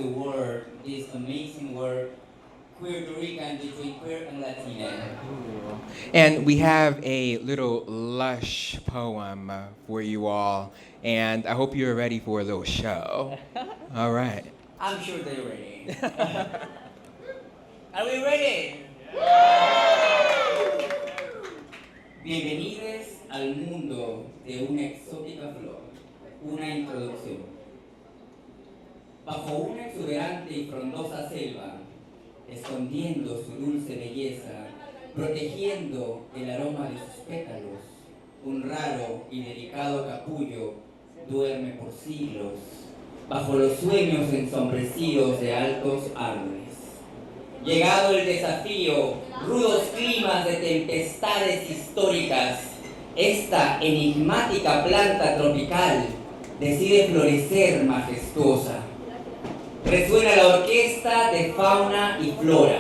the world, this amazing work, CuirDoRican between queer and Latine. And we have a little lush poem for you all, and I hope you're ready for a little show. All right. I'm sure they're ready. Are we ready? Bienvenidos al mundo de una exótica flor. Una introducción. Bajo una exuberante y frondosa selva, escondiendo su dulce belleza, protegiendo el aroma de sus pétalos, un raro y delicado capullo duerme por siglos bajo los sueños ensombrecidos de altos árboles. Llegado el desafío, rudos climas de tempestades históricas, esta enigmática planta tropical decide florecer majestuosa. Resuena la orquesta de fauna y flora.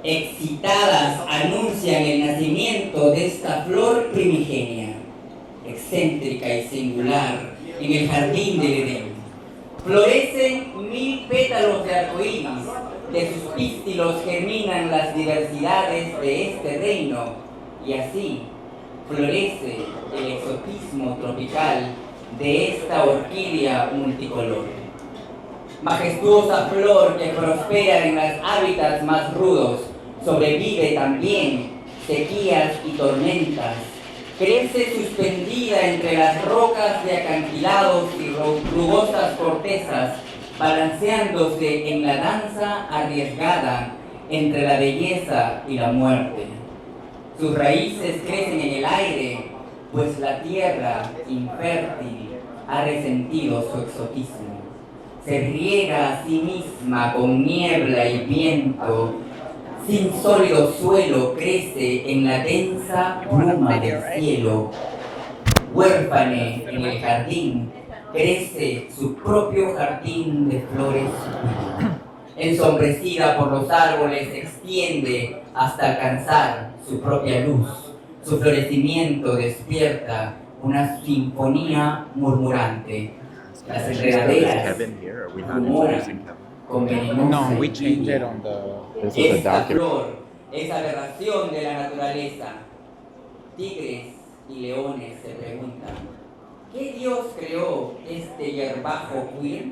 Excitadas anuncian el nacimiento de esta flor primigenia, excéntrica y singular en el jardín del Edén. Florecen 1000 pétalos de arcoíris, de sus pístilos germinan las diversidades de este reino, y así florece el exotismo tropical de esta orquídea multicolor. Majestuosa flor que prospera en los hábitats más rudos, sobrevive también sequías y tormentas. Crece suspendida entre las rocas de acantilados y rugosas cortezas, balanceándose en la danza arriesgada entre la belleza y la muerte. Sus raíces crecen en el aire, pues la tierra infértil ha resentido su exotismo. Se riega a sí misma con niebla y viento. Sin sólido suelo crece en la densa bruma del cielo. Huérfane en el jardín, crece su propio jardín de flores. Ensombrecida por los árboles, se extiende hasta alcanzar su propia luz. Su florecimiento despierta una sinfonía murmurante. Las enredaderas rumoran con venenosa No, we changed envidia. it on the. Esta flor es aberración de la naturaleza. Tigres y leones se preguntan, ¿qué Dios creó este hierbajo queer?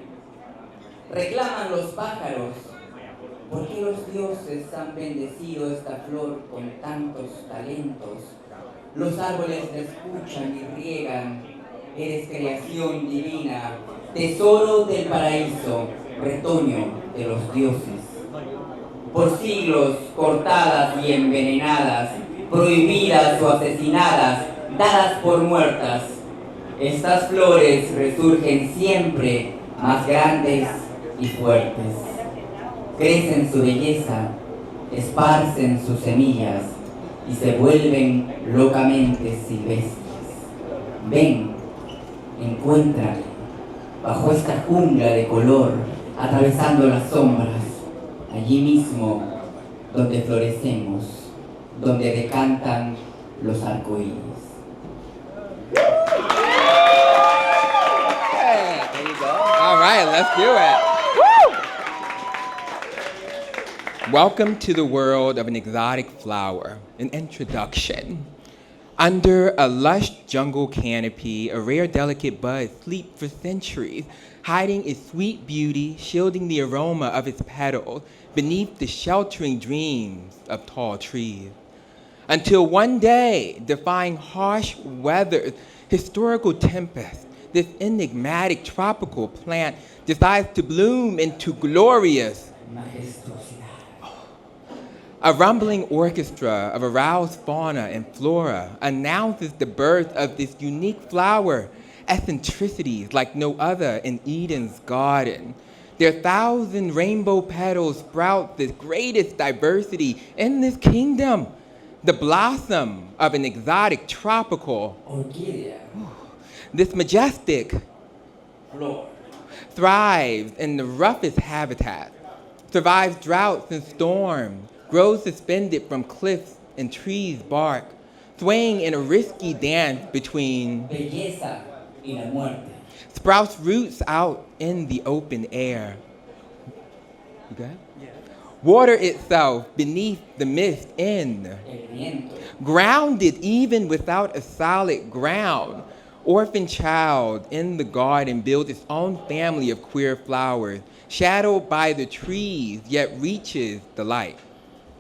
Reclaman los pájaros, ¿por qué los dioses han bendecido esta flor con tantos talentos? Los árboles la escuchan y riegan, eres creación divina, tesoro del paraíso, retoño de los dioses. Por siglos cortadas y envenenadas, prohibidas o asesinadas, dadas por muertas, estas flores resurgen siempre más grandes y fuertes. Crecen su belleza, esparcen sus semillas y se vuelven locamente silvestres. Ven, encuéntrame bajo esta jungla de color, atravesando las sombras, allí mismo donde florecemos, donde decantan los arcoíris. All right, let's do it. Welcome to the world of an exotic flower, an introduction. Under a lush jungle canopy, a rare delicate bud sleeps for centuries, hiding its sweet beauty, shielding the aroma of its petals beneath the sheltering dreams of tall trees. Until one day, defying harsh weather, historical tempests, this enigmatic tropical plant decides to bloom into glorious. A rumbling orchestra of aroused fauna and flora announces the birth of this unique flower, eccentricities like no other in Eden's garden. Their 1,000 rainbow petals sprout the greatest diversity in this kingdom, the blossom of an exotic tropical. Orquídea. This majestic Flor. thrives in the roughest habitat, survives droughts and storms, grows suspended from cliffs and trees' bark, swaying in a risky dance between Belleza y la muerte. sprouts roots out in the open air. Okay? Water itself beneath the mist in. el viento. Grounded even without a solid ground. Orphan child in the garden builds its own family of queer flowers, shadowed by the trees, yet reaches the light.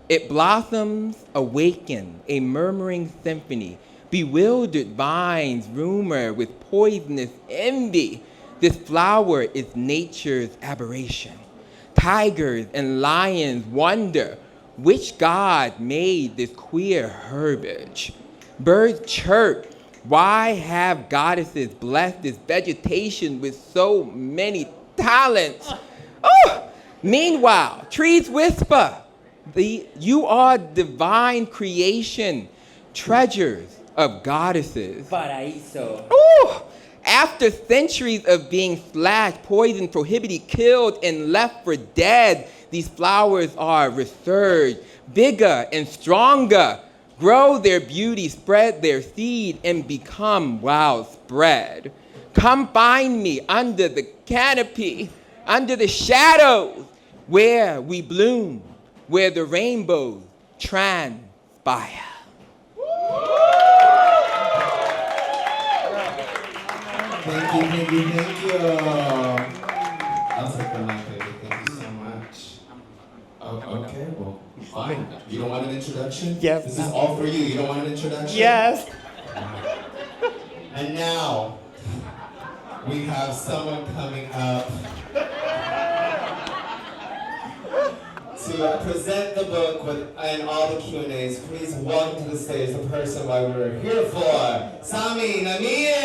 It blossoms, awaken, a murmuring symphony. Bewildered vines rumor with poisonous envy. This flower is nature's aberration. Tigers and lions wonder which god made this queer herbage. Birds chirp. Why have goddesses blessed this vegetation with so many talents? Oh! Meanwhile, trees whisper, you are divine creation, treasures of goddesses. Paraíso. Ooh! After centuries of being slashed, poisoned, prohibited, killed, and left for dead, these flowers are resurged, bigger and stronger, grow their beauty, spread their seed, and become widespread. Come find me under the canopy, under the shadows, where we bloom, where the rainbows transpire. Thank you. I'll take the mic, baby. Thank you so much. Oh, okay, well, fine. You don't want an introduction? Yes. This is all for you. You don't want an introduction? Yes. And now, we have someone coming up to present the book and all the Q&As. Please welcome to the stage the person why we were here for, Samy Nemir!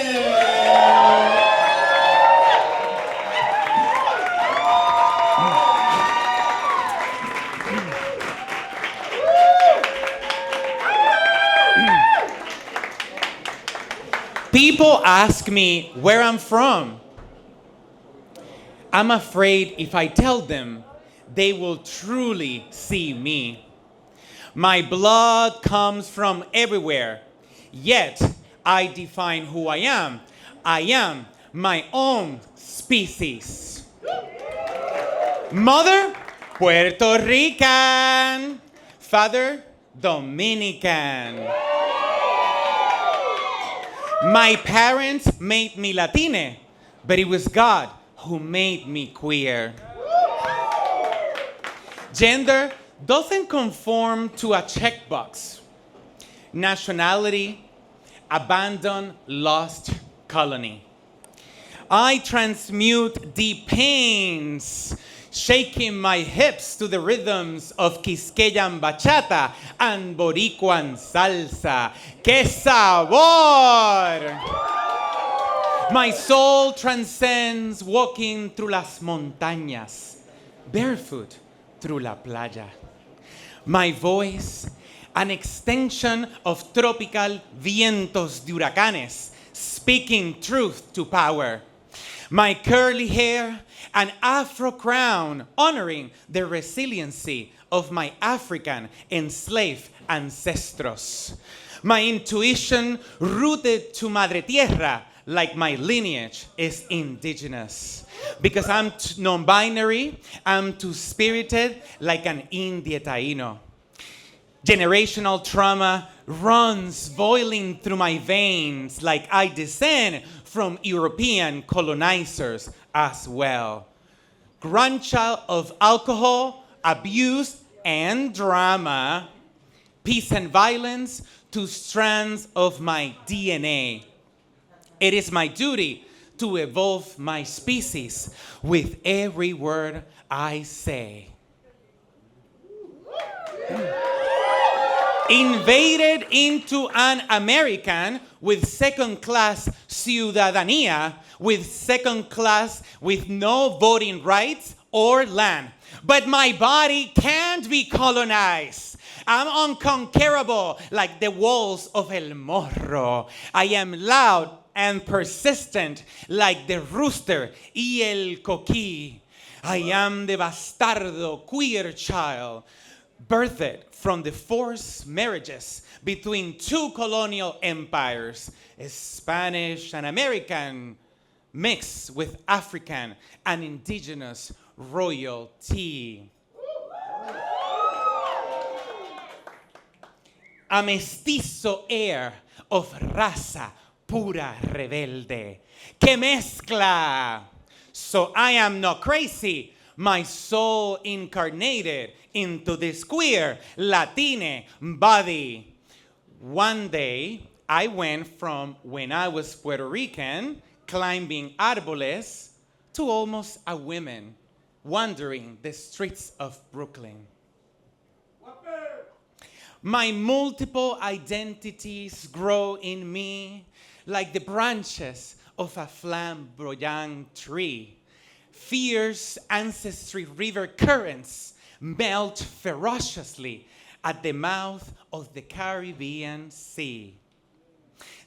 People ask me where I'm from. I'm afraid if I tell them, they will truly see me. My blood comes from everywhere, yet I define who I am. I am my own species. Mother, Puerto Rican. Father, Dominican. My parents made me Latine, but it was God who made me queer. Gender doesn't conform to a checkbox. Nationality, abandoned, lost colony. I transmute deep pains, shaking my hips to the rhythms of Quisqueyan bachata and Boricuan salsa. ¡Qué sabor! My soul transcends walking through las montañas, barefoot through la playa. My voice, an extension of tropical vientos de huracanes, speaking truth to power. My curly hair, an afro crown, honoring the resiliency of my African enslaved ancestros. My intuition rooted to Madre Tierra, like my lineage is indigenous. Because I'm non-binary, I'm two-spirited, like an India Taino. Generational trauma runs boiling through my veins like I descend from European colonizers as well. Grandchild of alcohol, abuse, and drama. Peace and violence, two strands of my DNA. It is my duty to evolve my species with every word I say. Invaded into an American with second-class ciudadanía, with second class, with no voting rights or land. But my body can't be colonized. I'm unconquerable like the walls of El Morro. I am loud and persistent like the rooster y el coquí. I am the bastardo queer child, birthed from the forced marriages between two colonial empires, Spanish and American, mixed with African and indigenous royalty. A mestizo air of raza pura rebelde que mezcla. So I am not crazy. My soul incarnated into this queer Latine body. One day, I went from when I was Puerto Rican, climbing árboles, to almost a woman wandering the streets of Brooklyn. My multiple identities grow in me like the branches of a flamboyant tree. Fierce ancestry river currents melt ferociously at the mouth of the Caribbean Sea.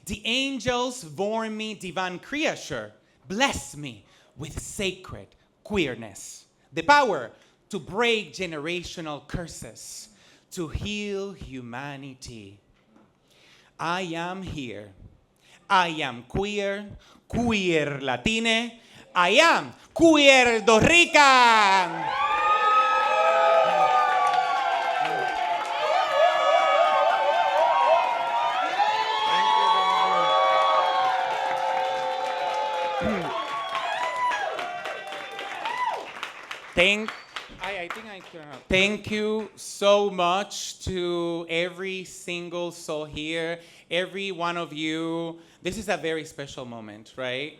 The angels born me divine creature bless me with sacred queerness, the power to break generational curses, to heal humanity. I am here. I am queer, queer Latine. I am CuirDoRican. Thank you so much to every single soul here, every one of you. This is a very special moment, right?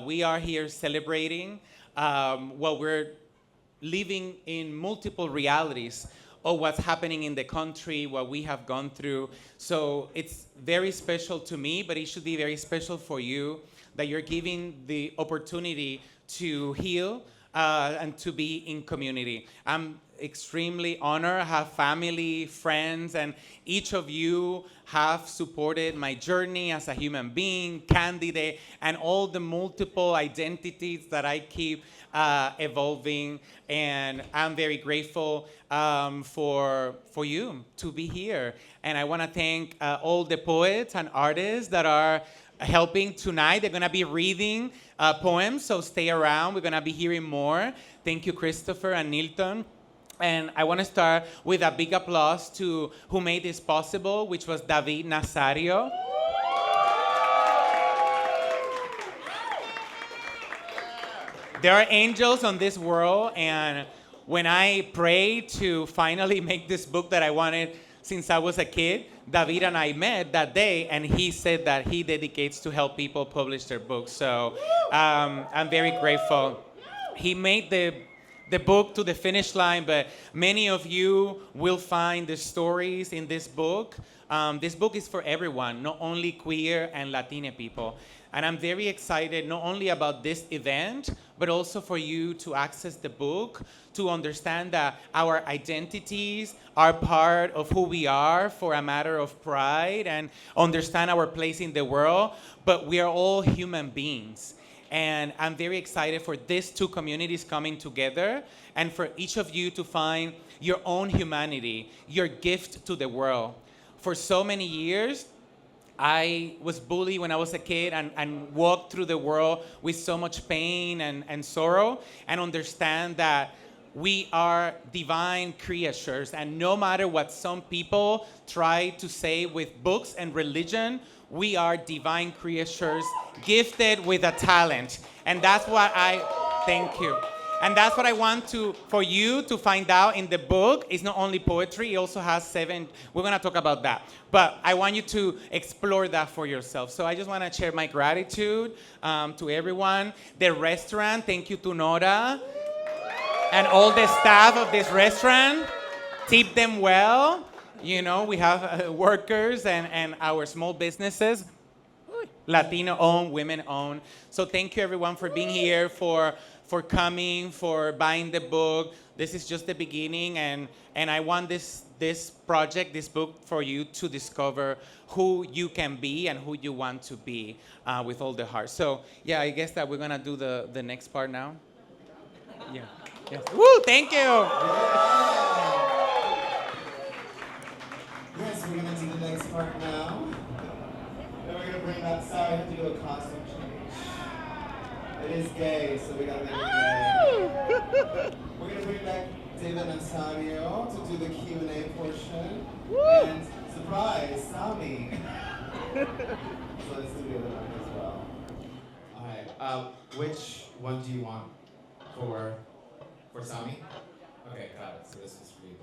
We are here celebrating what we're living in multiple realities of what's happening in the country, what we have gone through. So it's very special to me, but it should be very special for you that you're giving the opportunity to heal and to be in community. I'm extremely honored. I have family, friends, and each of you have supported my journey as a human being, candidate, and all the multiple identities that I keep evolving. And I'm very grateful for you to be here. And I want to thank all the poets and artists that are helping tonight. They're going to be reading poems, so stay around. We're going to be hearing more. Thank you, Christopher and Nilton. And I want to start with a big applause to who made this possible, which was David Nazario. There are angels on this world, and when I prayed to finally make this book that I wanted since I was a kid, David and I met that day, and he said that he dedicates to help people publish their books. So I'm very grateful. He made the book to the finish line, but many of you will find the stories in this book. This book is for everyone, not only queer and Latine people. And I'm very excited not only about this event, but also for you to access the book, to understand that our identities are part of who we are for a matter of pride and understand our place in the world, but we are all human beings. And I'm very excited for these two communities coming together and for each of you to find your own humanity, your gift to the world. For so many years, I was bullied when I was a kid and walked through the world with so much pain and sorrow, and understand that we are divine creatures. And no matter what some people try to say with books and religion, we are divine creatures gifted with a talent. And that's what thank you. And that's what I want for you to find out in the book. It's not only poetry, it also has 7, we're gonna talk about that. But I want you to explore that for yourself. So I just wanna share my gratitude to everyone. The restaurant, thank you to Nora. And all the staff of this restaurant, tip them well. You know, we have workers and our small businesses, Latino-owned, women-owned. So thank you everyone for being here, for coming, for buying the book. This is just the beginning, and I want this project, this book, for you to discover who you can be and who you want to be with all the heart. So yeah, I guess that we're gonna do the next part now. Yeah. Yes. Woo! Thank you. Yes, we're gonna do the next part now. Then we're gonna bring that side to do a costume change. It is gay, so we gotta make it gay. We're gonna bring back David and Samuel to do the Q&A portion. And surprise, Samy. So let's do the other one as well. Alright, which one do you want for Samy? Okay, got it. So this is for you.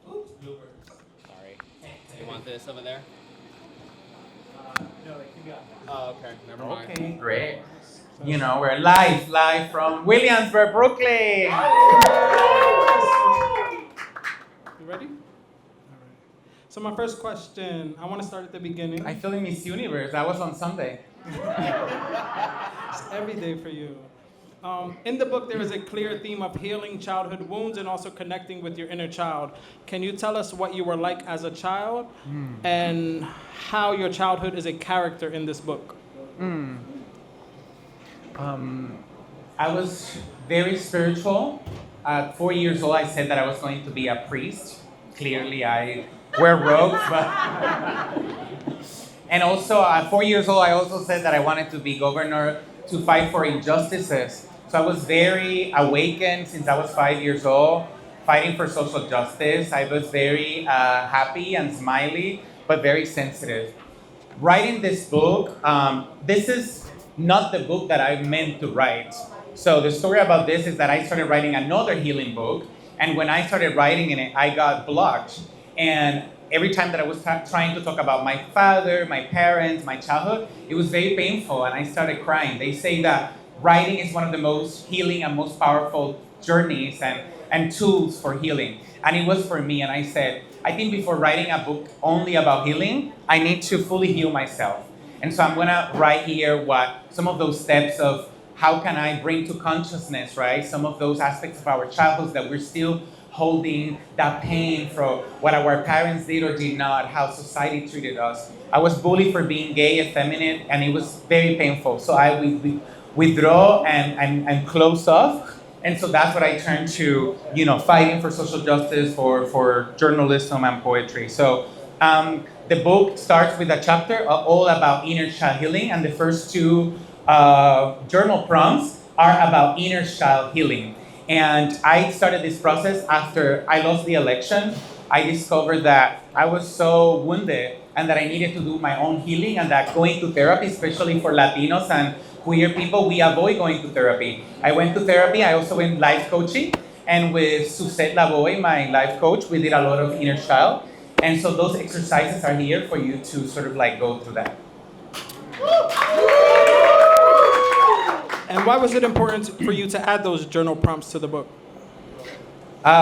Oops, bloopers. Sorry. You want this over there? No, you got it. Oh, okay. Never mind. Okay, great. You know, we're live from Williamsburg, Brooklyn. You ready? All right. So my first question, I want to start at the beginning. I feel in Miss Universe. That was on Sunday. It's every day for you. In the book, there is a clear theme of healing childhood wounds and also connecting with your inner child. Can you tell us what you were like as a child and how your childhood is a character in this book? I was very spiritual. At 4 years old, I said that I was going to be a priest. Clearly, I wear robes, but... And also, at 4 years old, I also said that I wanted to be governor to fight for injustices. So I was very awakened since I was 5 years old, fighting for social justice. I was very happy and smiley, but very sensitive. Writing this book, this is not the book that I meant to write. So the story about this is that I started writing another healing book, and when I started writing in it, I got blocked. And every time that I was trying to talk about my father, my parents, my childhood, it was very painful, and I started crying. They say that writing is one of the most healing and most powerful journeys and tools for healing. And it was for me, and I said, I think before writing a book only about healing, I need to fully heal myself. And so I'm gonna write here some of those steps of how can I bring to consciousness, right? Some of those aspects of our childhoods that we're still holding, that pain from what our parents did or did not, how society treated us. I was bullied for being gay, effeminate, and it was very painful. So I withdraw and close off. And so that's what I turned to, fighting for social justice, for journalism and poetry. So the book starts with a chapter all about inner child healing, and the first two journal prompts are about inner child healing. And I started this process after I lost the election. I discovered that I was so wounded and that I needed to do my own healing, and that going to therapy, especially for Latinos and queer people, we avoid going to therapy. I went to therapy. I also went life coaching. And with Suzette Lavoy, my life coach, we did a lot of inner child. And so those exercises are here for you to sort of go through that. And why was it important for you to add those journal prompts to the book?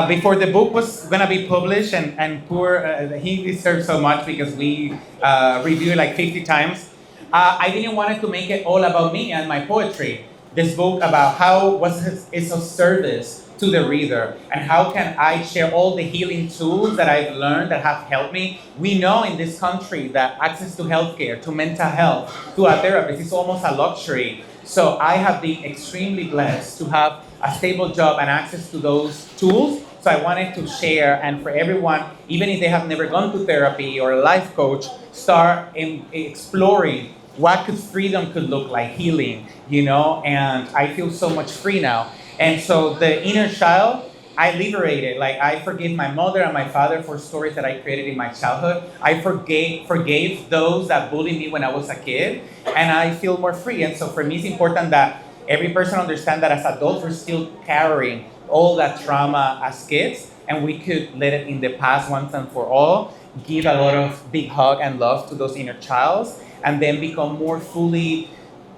Before the book was going to be published, and he deserves so much because we reviewed it 50 times. I didn't want it to make it all about me and my poetry. This book about how it's of service to the reader, and how can I share all the healing tools that I've learned that have helped me. We know in this country that access to healthcare, to mental health, to a therapist is almost a luxury. So I have been extremely blessed to have a stable job and access to those tools. So I wanted to share, and for everyone, even if they have never gone to therapy or a life coach, start exploring what freedom could look like, healing, and I feel so much free now. And so the inner child, I liberated. I forgave my mother and my father for stories that I created in my childhood. I forgave those that bullied me when I was a kid, and I feel more free. And so for me, it's important that every person understand that as adults, we're still carrying all that trauma as kids, and we could let it in the past once and for all, give a lot of big hug and love to those inner childs, and then become more fully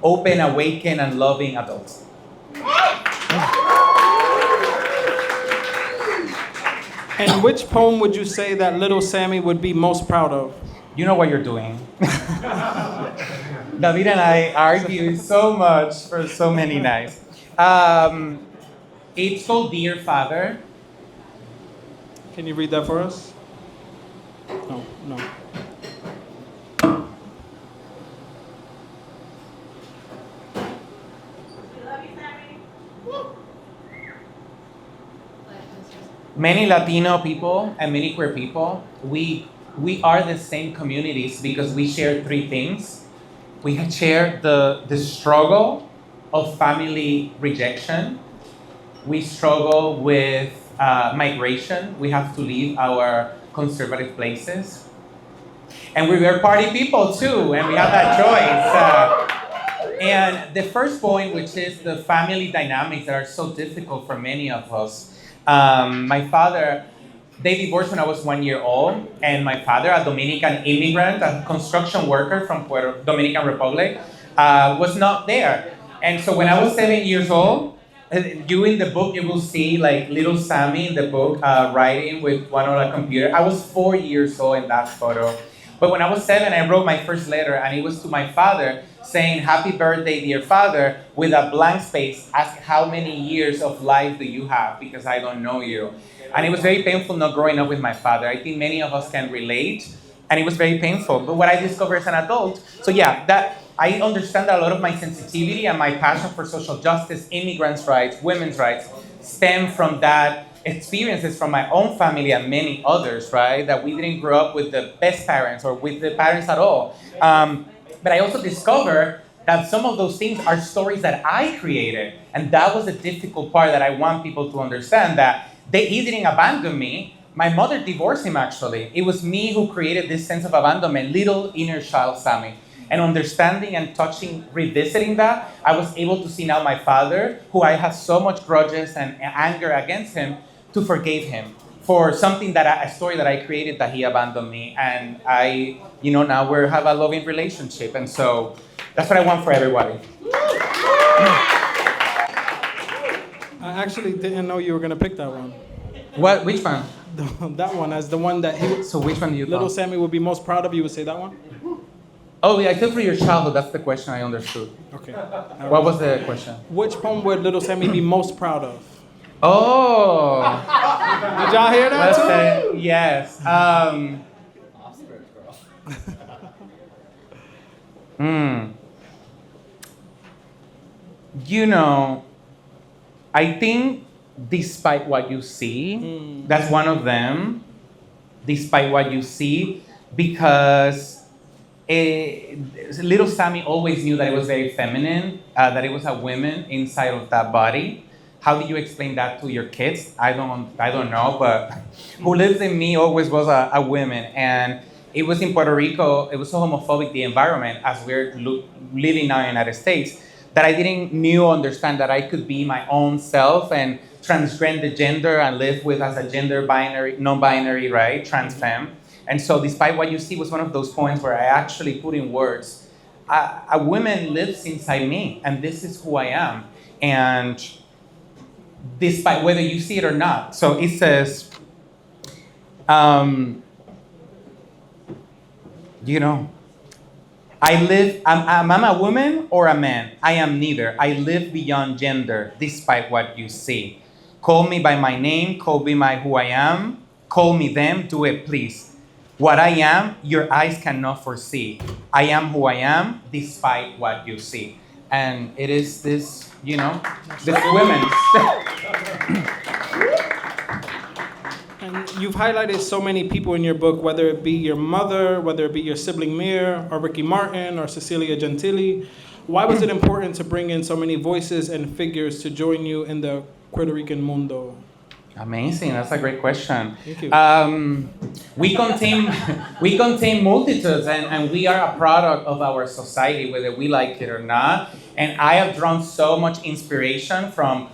open, awakened, and loving adults. And which poem would you say that little Samy would be most proud of? You know what you're doing. David and I argue so much for so many nights. It's called Dear Father. Can you read that for us? No. many Latino people and many queer people, we are the same communities because we share three things. We share the struggle of family rejection. We struggle with migration. We have to leave our conservative places. And we are party people too, and we have that choice. And the first point, which is the family dynamics that are so difficult for many of us. My father, they divorced when I was 1 year old, and my father, a Dominican immigrant, a construction worker from Dominican Republic, was not there. And so when I was 7 years old, you in the book, you will see like little Sammy in the book writing with one on a computer. I was 4 years old in that photo. But when I was 7, I wrote my first letter, and it was to my father saying, "Happy birthday, dear father," with a blank space, ask how many years of life do you have, because I don't know you. And it was very painful not growing up with my father. I think many of us can relate, and it was very painful. But what I discovered as an adult, so yeah, that I understand that a lot of my sensitivity and my passion for social justice, immigrants' rights, women's rights, stem from that experiences from my own family and many others, right? That we didn't grow up with the best parents or with the parents at all. But I also discovered that some of those things are stories that I created. And that was the difficult part that I want people to understand, that he didn't abandon me. My mother divorced him, actually. It was me who created this sense of abandonment, little inner child Sammy. And understanding and touching, revisiting that, I was able to see now my father, who I have so much grudges and anger against him, to forgive him for something a story that I created that he abandoned me. And now we have a loving relationship. And so that's what I want for everybody. I actually didn't know you were gonna pick that one. What? Which one? That one as the one that So which one do you little thought? Sammy would be most proud of. You would say that one? Oh, yeah, I feel for your childhood. That's the question I understood. Okay. What was the question? Which poem would little Sammy be most proud of? Oh. Did y'all hear that Let's too? say, yes. I think despite what you see, that's one of them. Despite what you see, because little Sammy always knew that it was very feminine, that it was a woman inside of that body. How do you explain that to your kids? I don't know, but who lives in me always was a woman. And it was in Puerto Rico, it was so homophobic, the environment, as we're living now in the United States, that I didn't understand that I could be my own self and transgress the gender and live with as a gender binary, non-binary, right, trans femme. And so despite what you see was one of those points where I actually put in words, a woman lives inside me, and this is who I am. And despite whether you see it or not. So it says, I'm a woman or a man. I am neither. I live beyond gender, despite what you see. Call me by my name, call me by who I am, call me them, do it please. What I am, your eyes cannot foresee. I am who I am, despite what you see. And it is this, this women. And you've highlighted so many people in your book, whether it be your mother, whether it be your sibling Mir, or Ricky Martin, or Cecilia Gentili. Why was it important to bring in so many voices and figures to join you in the CuirDoRican mundo? Amazing, that's a great question. Thank you. We contain multitudes, and we are a product of our society, whether we like it or not. And I have drawn so much inspiration from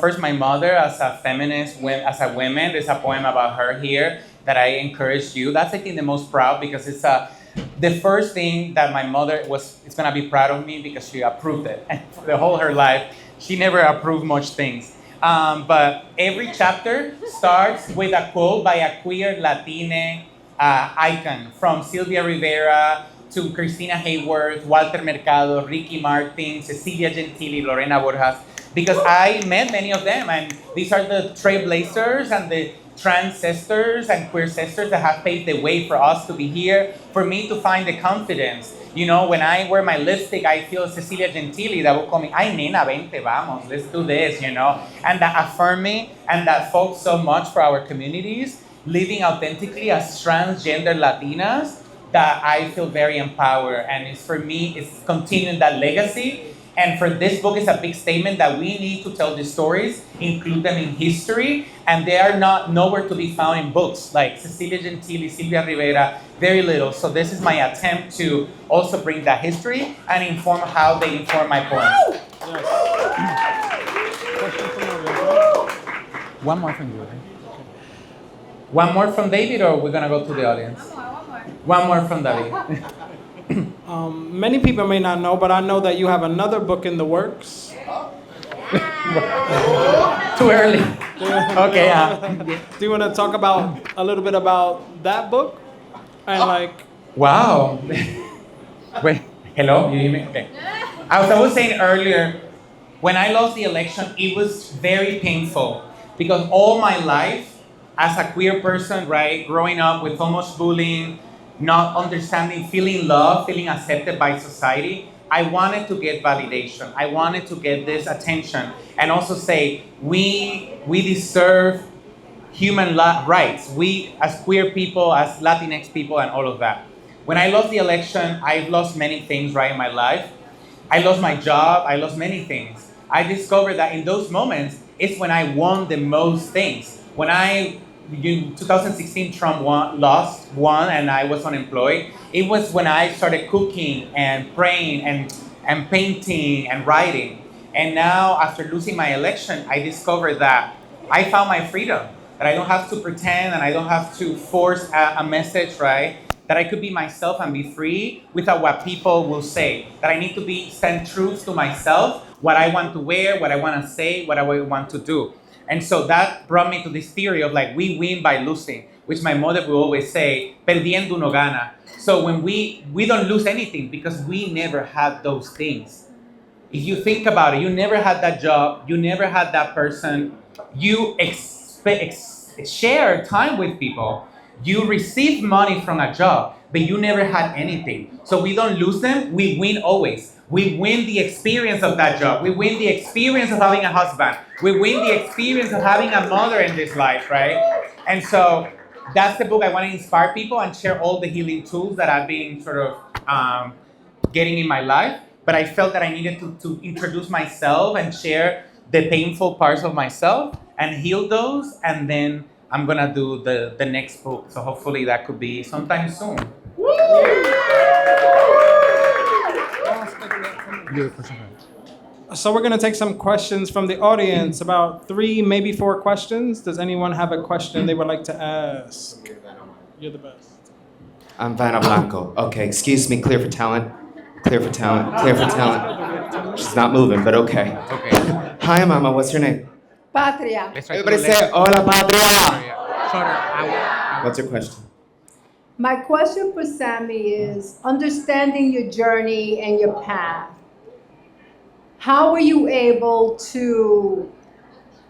first my mother as a feminist, as a woman. There's a poem about her here that I encourage you. That's, I think, the most proud, because it's the first thing that my mother is gonna be proud of me, because she approved it. And for her life, she never approved much things. But every chapter starts with a quote by a queer Latine icon, from Sylvia Rivera to Christina Hayworth, Walter Mercado, Ricky Martin, Cecilia Gentili, Lorena Borjas, because I met many of them, and these are the trailblazers and the trans sisters and queer sisters that have paved the way for us to be here, for me to find the confidence. You know, when I wear my lipstick, I feel Cecilia Gentili that will call me, ay nena, vente, vamos, let's do this, you know. And that affirm me and that fought so much for our communities, living authentically as transgender Latinas, that I feel very empowered. And it's, for me, it's continuing that legacy. And for this book, it's a big statement that we need to tell the stories, include them in history, and they are not nowhere to be found in books like Cecilia Gentili, Silvia Rivera, very little. So this is my attempt to also bring that history and inform how they inform my poems. One more from you. One more from David, or we're gonna go to the audience? One more from David. Many people may not know, but I know that you have another book in the works. Too early. Okay. Do you want to talk about a little bit about that book? And like, Wow. Wait, hello? You hear me? Okay. As I was saying earlier, when I lost the election, it was very painful because all my life, as a queer person, right, growing up with so much bullying, not understanding, feeling loved, feeling accepted by society, I wanted to get validation. I wanted to get this attention and also say, we deserve human rights. We, as queer people, as Latinx people, and all of that. When I lost the election, I've lost many things, right, in my life. I lost my job, I lost many things. I discovered that in those moments, it's when I won the most things. When in 2016, Trump won, and I was unemployed. It was when I started cooking and praying and painting and writing. And now, after losing my election, I discovered that I found my freedom, that I don't have to pretend and I don't have to force a message, right? That I could be myself and be free without what people will say. That I need to stand true to myself, what I want to wear, what I want to say, what I want to do. And so that brought me to this theory of like, we win by losing, which my mother will always say, perdiendo uno gana. So when we don't lose anything because we never had those things. If you think about it, you never had that job, you never had that person, you share time with people, you receive money from a job, but you never had anything. So we don't lose them, we win always. We win the experience of that job. We win the experience of having a husband. We win the experience of having a mother in this life, right? And so that's the book. I want to inspire people and share all the healing tools that I've been sort of getting in my life. But I felt that I needed to introduce myself and share the painful parts of myself and heal those. And then I'm going to do the next book. So hopefully that could be sometime soon. so we're going to take some questions from the audience, about 3, maybe 4 questions. Does anyone have a question they would like to ask? You're the best. I'm Vanna Blanco. Okay, excuse me, clear for talent. Clear for talent. Clear for talent. She's not moving, but okay. Okay. Hi, Mama, what's your name? Patria. Let's try to Everybody do say, hola, patria! shorter. What's your question? My question for Samy is understanding your journey and your path. How were you able to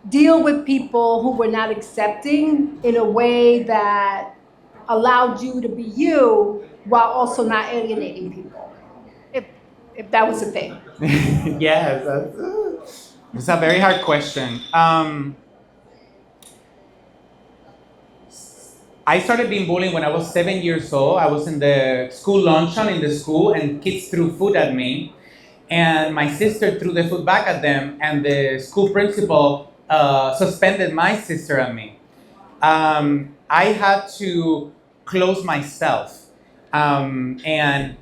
deal with people who were not accepting in a way that allowed you to be you while also not alienating people? If that was a thing. Yes, it's a very hard question. I started being bullied when I was 7 years old. I was in the school luncheon in the school, and kids threw food at me. And my sister threw the food back at them, and the school principal suspended my sister and me. I had to close myself and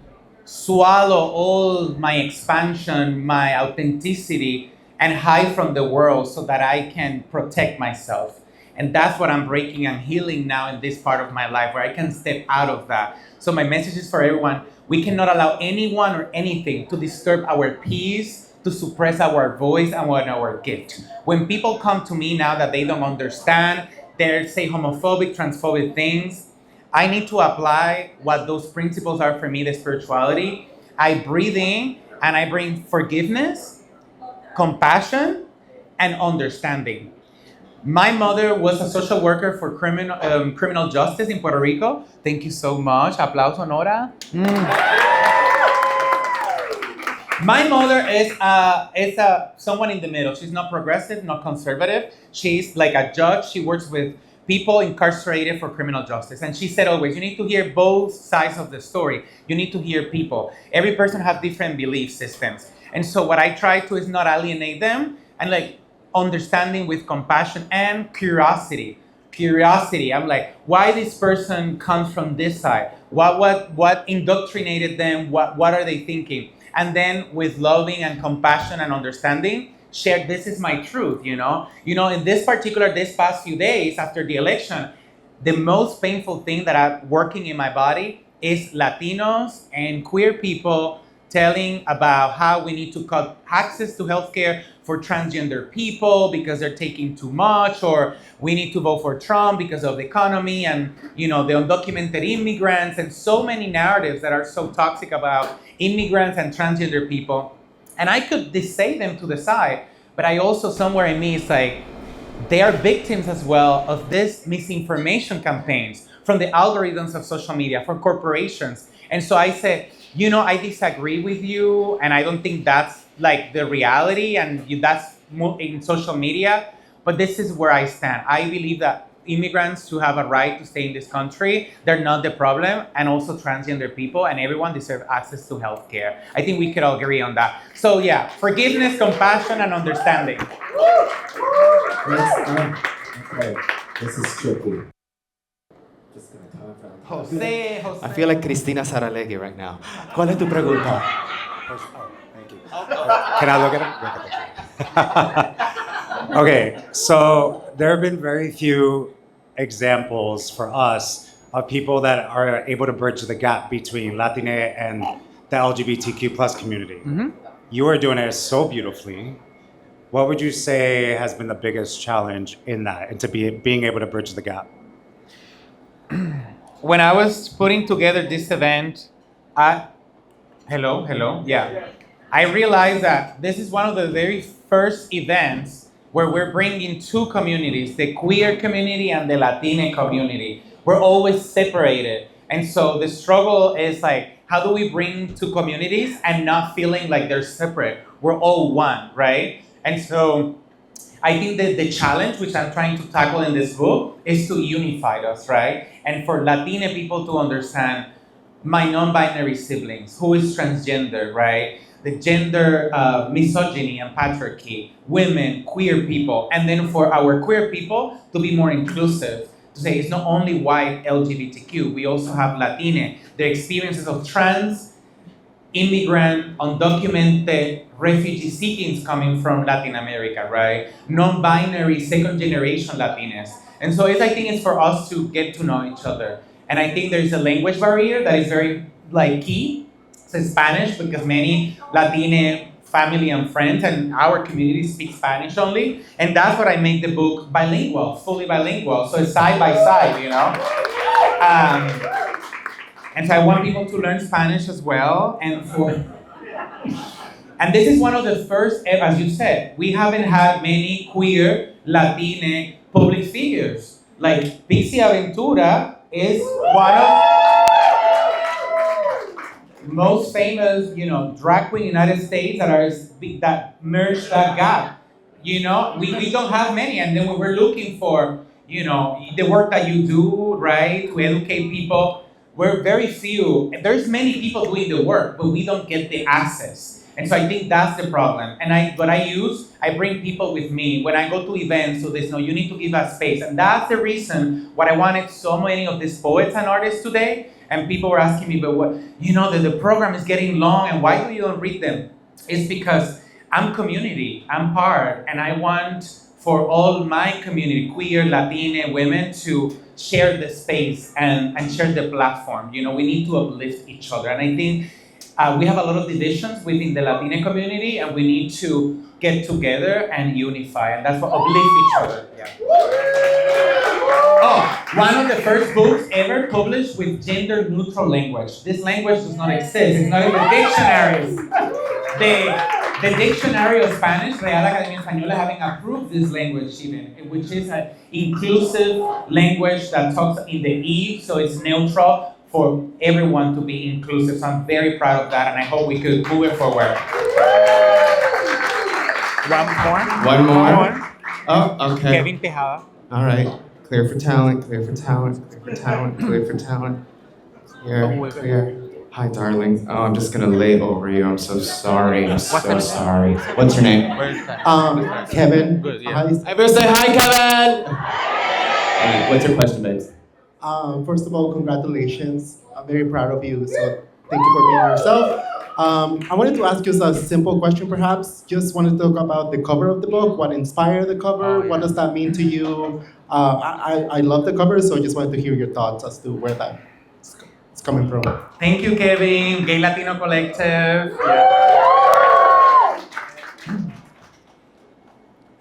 swallow all my expansion, my authenticity, and hide from the world so that I can protect myself. And that's what I'm breaking and healing now in this part of my life, where I can step out of that. So my message is for everyone: we cannot allow anyone or anything to disturb our peace, to suppress our voice and our gift. When people come to me now that they don't understand, they say homophobic, transphobic things, I need to apply what those principles are for me, the spirituality. I breathe in and I bring forgiveness, compassion, and understanding. My mother was a social worker for criminal justice in Puerto Rico. Thank you so much. Aplauso, Nora. My mother is someone in the middle. She's not progressive, not conservative. She's like a judge. She works with people incarcerated for criminal justice. And she said always, you need to hear both sides of the story. You need to hear people. Every person has different belief systems. And so what I try to is not alienate them and like understanding with compassion and curiosity. Curiosity. I'm like, why this person comes from this side? What indoctrinated them? What are they thinking? And then with loving and compassion and understanding, share, this is my truth, you know? You know, in this past few days after the election, the most painful thing that I'm working in my body is Latinos and queer people telling about how we need to cut access to healthcare for transgender people because they're taking too much, or we need to vote for Trump because of the economy and, you know, the undocumented immigrants, and so many narratives that are so toxic about immigrants and transgender people. And I could say them to the side, but I also, somewhere in me, it's like, they are victims as well of this misinformation campaigns from the algorithms of social media, for corporations. And so I said, you know, I disagree with you, and I don't think that's like the reality, and that's in social media, but this is where I stand. I believe that immigrants who have a right to stay in this country, they're not the problem, and also transgender people, and everyone deserves access to healthcare. I think we could all agree on that. So yeah, forgiveness, compassion, and understanding. Yes, okay. This is tricky. Just gonna come from Jose. I feel like Cristina Saralegui right now. ¿Cuál es tu pregunta? Thank you. Can I look at it? Okay, so there have been very few examples for us of people that are able to bridge the gap between Latine and the LGBTQ plus community. Mm-hmm. You are doing it so beautifully. What would you say has been the biggest challenge in that, and to being able to bridge the gap? When I was putting together this event, hello, yeah. I realized that this is one of the very first events where we're bringing two communities, the queer community and the Latine community. We're always separated. And so the struggle is like, how do we bring two communities and not feeling like they're separate? We're all one, right? And so I think that the challenge, which I'm trying to tackle in this book, is to unify us, right? And for Latine people to understand my non-binary siblings, who is transgender, right? The gender misogyny and patriarchy, women, queer people, and then for our queer people to be more inclusive, to say it's not only white LGBTQ, we also have Latine, their experiences of trans, immigrant, undocumented, refugee seekings coming from Latin America, right? Non-binary, second generation Latinas. And so I think it's for us to get to know each other. And I think there's a language barrier that is very key. It's Spanish, because many Latine family and friends and our community speak Spanish only. And that's what I make the book bilingual, fully bilingual. So it's side by side, you know? And so I want people to learn Spanish as well. And this is one of the first, as you said, we haven't had many queer Latine public figures. Like Pixie Aventura is one of most famous, drag queen in the United States that merge that gap. We don't have many, and then when we're looking for, the work that you do, right, to educate people, we're very few. There's many people doing the work, but we don't get the access. And so I think that's the problem. And I bring people with me when I go to events, so there's you need to give us space. And that's the reason why I wanted so many of these poets and artists today. And people were asking me, but what, the program is getting long, and why do you don't read them? It's because I'm community, I'm part, and I want for all my community, queer, Latine, women, to share the space and share the platform. We need to uplift each other. And I think we have a lot of divisions within the Latine community, and we need to get together and unify, and that's what uplift each other. Yeah. Oh, one of the first books ever published with gender-neutral language. This language does not exist. It's not in the dictionaries. The Dictionary of Spanish, Real Academia Española, having approved this language even, which is an inclusive language that talks in the E, so it's neutral for everyone to be inclusive. So I'm very proud of that, and I hope we could move it forward. One more? Oh, okay. Kevin Tejada. All right. Clear for talent, clear for talent, clear for talent, clear for talent. Clear, clear. Hi, darling. Oh, I'm just gonna lay over you. I'm so sorry. I'm so sorry. What's your name? Kevin. Good, yeah. Hi. Everyone say hi, Kevin! All right, what's your question, babes? First of all, congratulations. I'm very proud of you, so thank you for being yourself. I wanted to ask you a simple question, perhaps. Just wanted to talk about the cover of the book. What inspired the cover? What does that mean to you? I love the cover, so I just wanted to hear your thoughts as to where that is coming from. Thank you, Kevin. Gay Latino Collective.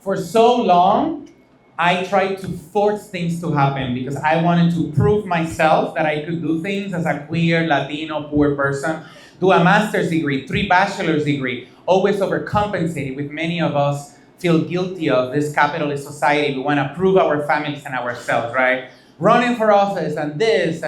For so long, I tried to force things to happen because I wanted to prove myself that I could do things as a queer, Latino, poor person. Do a master's degree, 3 bachelor's degree, always overcompensated, with many of us feel guilty of this capitalist society. We want to prove our families and ourselves, right? Running for office and this,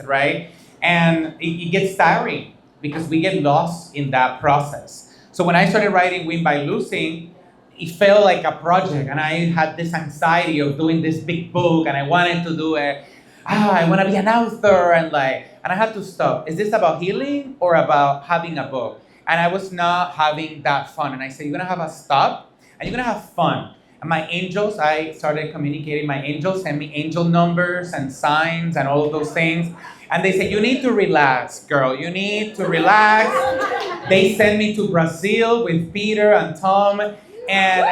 right? And it gets tiring because we get lost in that process. So when I started writing Win by Losing, it felt like a project, and I had this anxiety of doing this big book, and I wanted to do it. I want to be an author, and I had to stop. Is this about healing or about having a book? And I was not having that fun. And I said, you're going to have a stop and you're going to have fun. And my angels, I started communicating. My angels sent me angel numbers and signs and all of those things. And they said, you need to relax, girl. You need to relax. They sent me to Brazil with Peter and Tom. And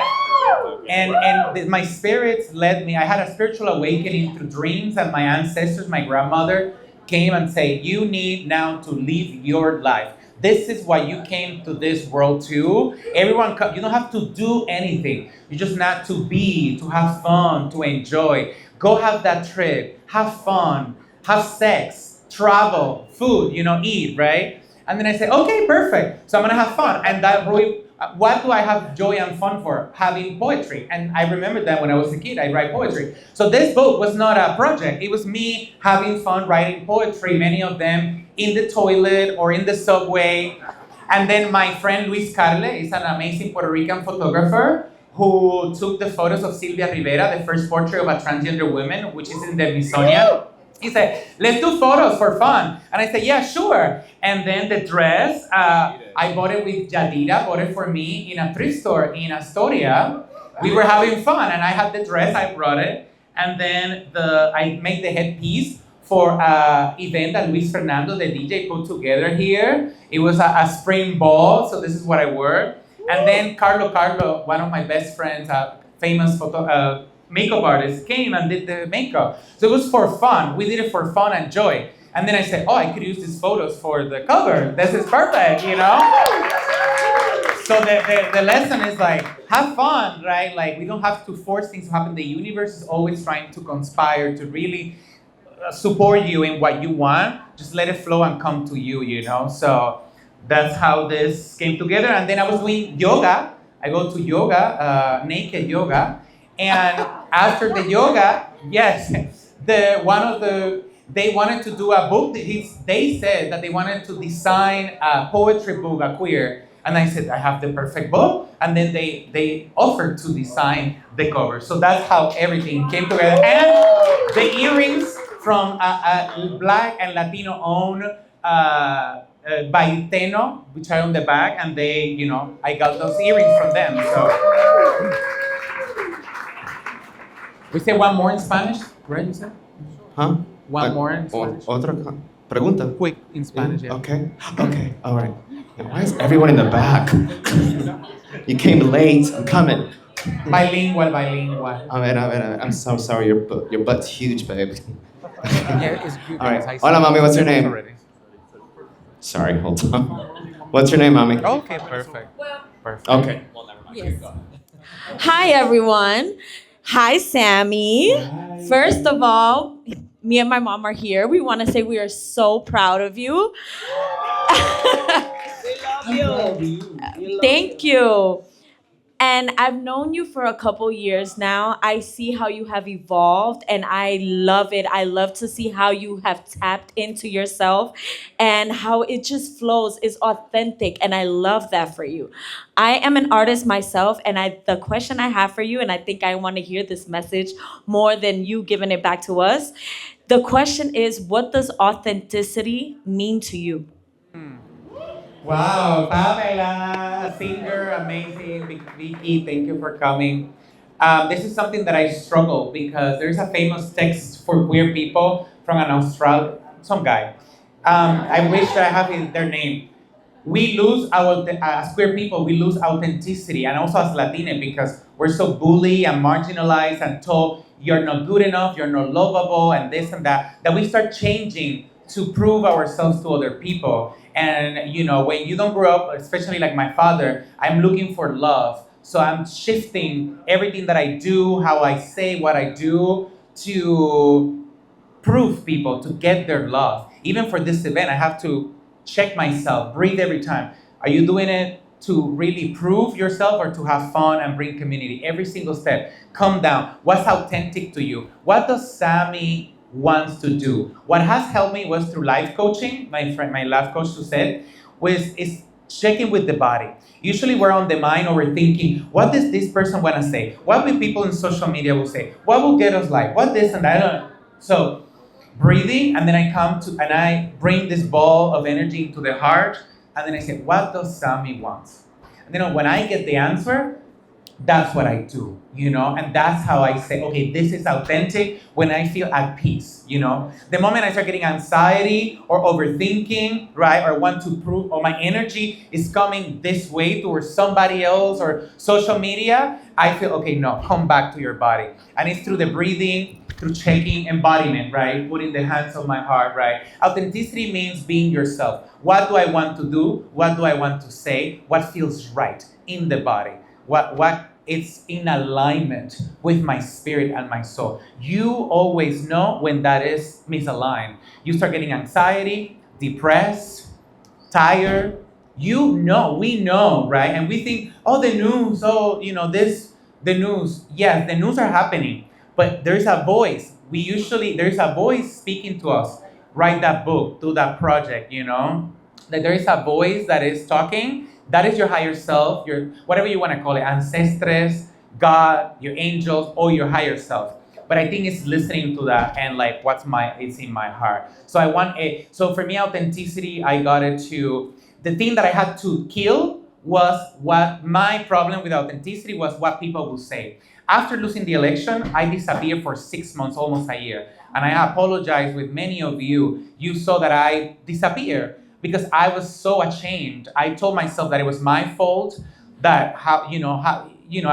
my spirits led me. I had a spiritual awakening through dreams, and my ancestors, my grandmother, came and said, you need now to live your life. This is why you came to this world too. Everyone, you don't have to do anything. You just not to be, to have fun, to enjoy. Go have that trip, have fun, have sex, travel, food, eat, right? And then I said, okay, perfect. So I'm gonna have fun. And that really, what do I have joy and fun for? Having poetry. And I remember that when I was a kid, I write poetry. So this book was not a project. It was me having fun writing poetry, many of them in the toilet or in the subway. And then my friend Luis Carle is an amazing Puerto Rican photographer who took the photos of Silvia Rivera, the first portrait of a transgender woman, which is in the Smithsonian. He said, let's do photos for fun. And I said, yeah, sure. And then the dress, I bought it with Yadira, bought it for me in a thrift store in Astoria. We were having fun, and I had the dress, I brought it. And then I made the headpiece for an event that Luis Fernando, the DJ, put together here. It was a spring ball, so this is what I wore. And then Carlo, one of my best friends, a famous makeup artist, came and did the makeup. So it was for fun. We did it for fun and joy. And then I said, I could use these photos for the cover. This is perfect, So the lesson is have fun, right? We don't have to force things to happen. The universe is always trying to conspire to really support you in what you want. Just let it flow and come to you, So that's how this came together. And then I was doing yoga. I go to yoga, naked yoga. And after the yoga, yes, they wanted to do a book. They said that they wanted to design a poetry book, a queer. And I said, I have the perfect book. And then they offered to design the cover. So that's how everything came together. And the earrings from a Black and Latino owned by Teno, which are on the back. And they, I got those earrings from them. So. We say one more in Spanish, right? You said? Huh? One more in Spanish. Otra pregunta. Quick in Spanish, yeah. Okay, all right. Why is everyone in the back? You came late. I'm coming. Bilingual. A ver. I'm so sorry. Your butt's huge, babe. Yeah, it's good. All right. Hola, mommy. What's your name? Sorry, hold on. What's your name, mommy? Okay, perfect. Okay. Well, never mind. Yes. Hi, everyone. Hi, Sammy. Hi. First of all, me and my mom are here. We want to say we are so proud of you. We love you. Thank you. And I've known you for a couple years now. I see how you have evolved and I love it. I love to see how you have tapped into yourself and how it just flows, is authentic. And I love that for you. I am an artist myself, and the question I have for you, and I think I want to hear this message more than you giving it back to us. The question is, what does authenticity mean to you? Wow, Pamela, singer, amazing. Vicky, thank you for coming. This is something that I struggle because there's a famous text for queer people from an Australian, some guy. I wish that I have their name. We lose as queer people, we lose authenticity, and also as Latine, because we're so bullied and marginalized and told you're not good enough, you're not lovable, and this and that we start changing to prove ourselves to other people. And when you don't grow up, especially like my father, I'm looking for love. So I'm shifting everything that I do, how I say what I do, to prove people, to get their love. Even for this event, I have to check myself, breathe every time. Are you doing it to really prove yourself or to have fun and bring community? Every single step. Calm down. What's authentic to you? What does Samy wants to do? What has helped me was through life coaching. My life coach Suzette is checking with the body. Usually we're on the mind overthinking, what does this person want to say? What will people in social media will say? What will get us like? What this and that? So breathing, and then I bring this ball of energy into the heart, and then I say, what does Samy want? And then when I get the answer, that's what I do, and that's how I say, okay, this is authentic when I feel at peace, The moment I start getting anxiety or overthinking, right, or want to prove, or my energy is coming this way towards somebody else or social media, I feel, okay, no, come back to your body. And it's through the breathing, through checking embodiment, right, putting the hands on my heart, right. Authenticity means being yourself. What do I want to do? What do I want to say? What feels right in the body? What it's in alignment with my spirit and my soul. You always know when that is misaligned. You start getting anxiety, depressed, tired. We know, right? And we think, oh, the news, the news. Yes, the news are happening, but there's a voice. There's a voice speaking to us. Write that book, do that project, that there is a voice that is talking. That is your higher self, your whatever you want to call it, ancestors, God, your angels, or your higher self. But I think it's listening to that and like it's in my heart. So for me, authenticity, I got it to, the thing that I had to kill was what my problem with authenticity was what people will say. After losing the election, I disappeared for 6 months, almost a year. And I apologize with many of you. You saw that I disappeared because I was so ashamed. I told myself that it was my fault, that I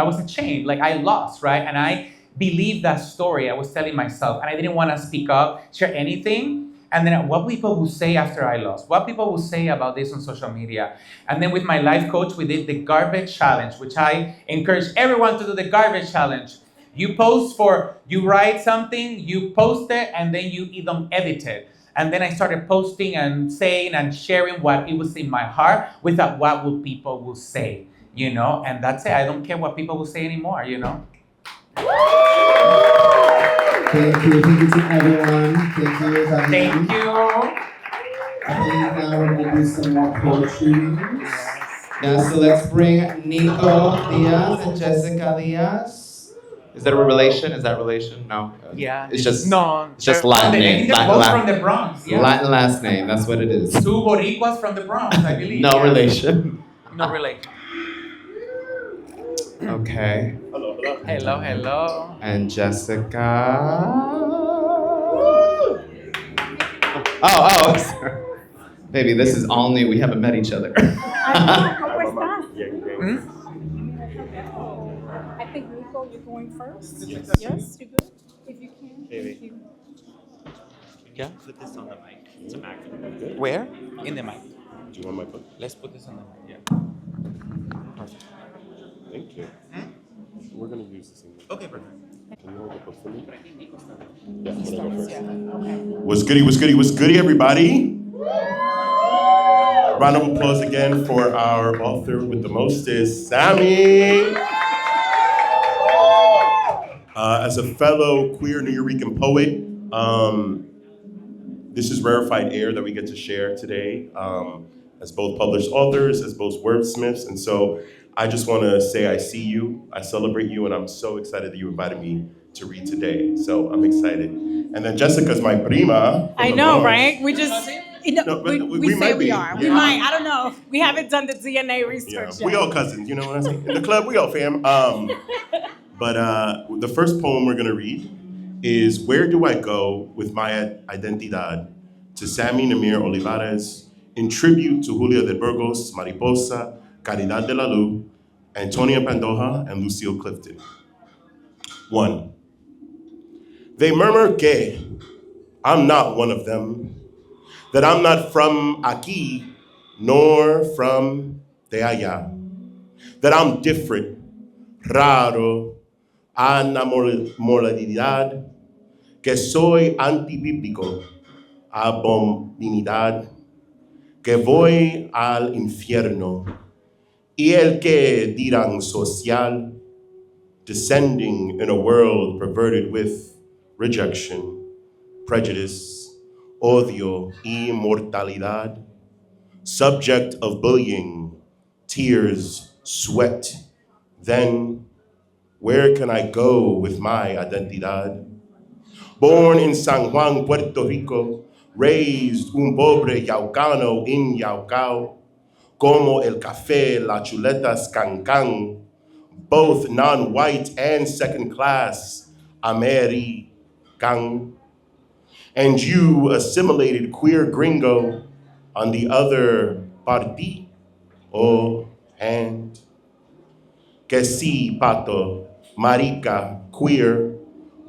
was ashamed, like I lost, right? And I believed that story I was telling myself, and I didn't want to speak up, share anything. And then what people will say after I lost, what people will say about this on social media. And then with my life coach, we did the garbage challenge, which I encourage everyone to do the garbage challenge. You write something, you post it, and then you either edit it. And then I started posting and saying and sharing what it was in my heart without what would people will say, and that's it. I don't care what people will say anymore, Thank you to everyone. Thank you. Thank you. I think now we're gonna do some more poetry. Yeah, so let's bring Nico Diaz and Jessica Diaz. Is that a relation? Is that relation? No. Yeah. It's just they're Latin name. They're both from the Bronx. Yeah. Latin last name. That's what it is. 2 Boricuas from the Bronx, I believe. No relation. No relation. Okay. Hello. And Jessica. Oh. Baby, this is all new. We haven't met each other. I think Nico, you're going first. Yes, you good? If you can. Thank you. Yeah. Put this on the mic. It's a Mac. Where? In the mic. Do you want my book? Let's put this on the mic. Yeah. Perfect. Thank you. We're gonna use the same. Okay, perfect. Can you hold the book for me? Yeah, I'm gonna go first. okay. What's goody, everybody? Round of applause again for our author with the mostest, Samy. As a fellow queer Nuyorican poet, this is rarefied air that we get to share today as both published authors, as both wordsmiths. And so I just want to say I see you, I celebrate you, and I'm so excited that you invited me to read today. So I'm excited. And then Jessica's my prima. I know, right? We just, No, we say might we be. are. Yeah. We might, I don't know. We haven't done the DNA Yeah, research we yet. all cousins, you know what I'm saying? In the club, we all fam. But the first poem we're gonna read is Where Do I Go With My Identidad? To Samy Nemir Olivares, in tribute to Julia de Burgos, Mariposa, Caridad de la Luz, Antonia Pandoja, and Lucille Clifton. 1. They murmur que I'm not one of them, that I'm not from aquí, nor from de allá, that I'm different, raro, anormalidad, que soy antibíblico, abominidad, que voy al infierno, y el que dirán social, descending in a world perverted with rejection, prejudice, odio, immortalidad, subject of bullying, tears, sweat, then where can I go with my identidad? Born in San Juan, Puerto Rico, raised un pobre yaucano in Yaucao, como el café, la chuletas, cancan, both non-white and second class, American. And you, assimilated queer gringo, on the other party or hand. Que si, pato, marica, queer,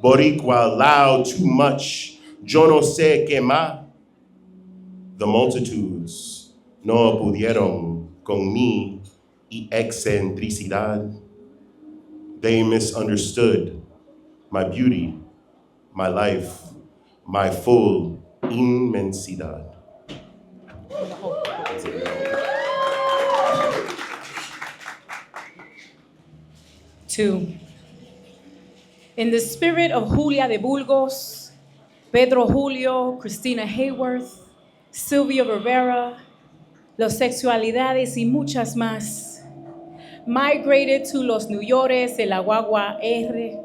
boricua, loud, too much, yo no sé qué más. The multitudes no pudieron con mi excentricidad. They misunderstood my beauty, my life, my full inmensidad. 2. In the spirit of Julia de Burgos, Pedro Julio, Christina Hayworth, Sylvia Rivera, Los Sexualidades y muchas más, migrated to Los New Yorkers de la Guagua R,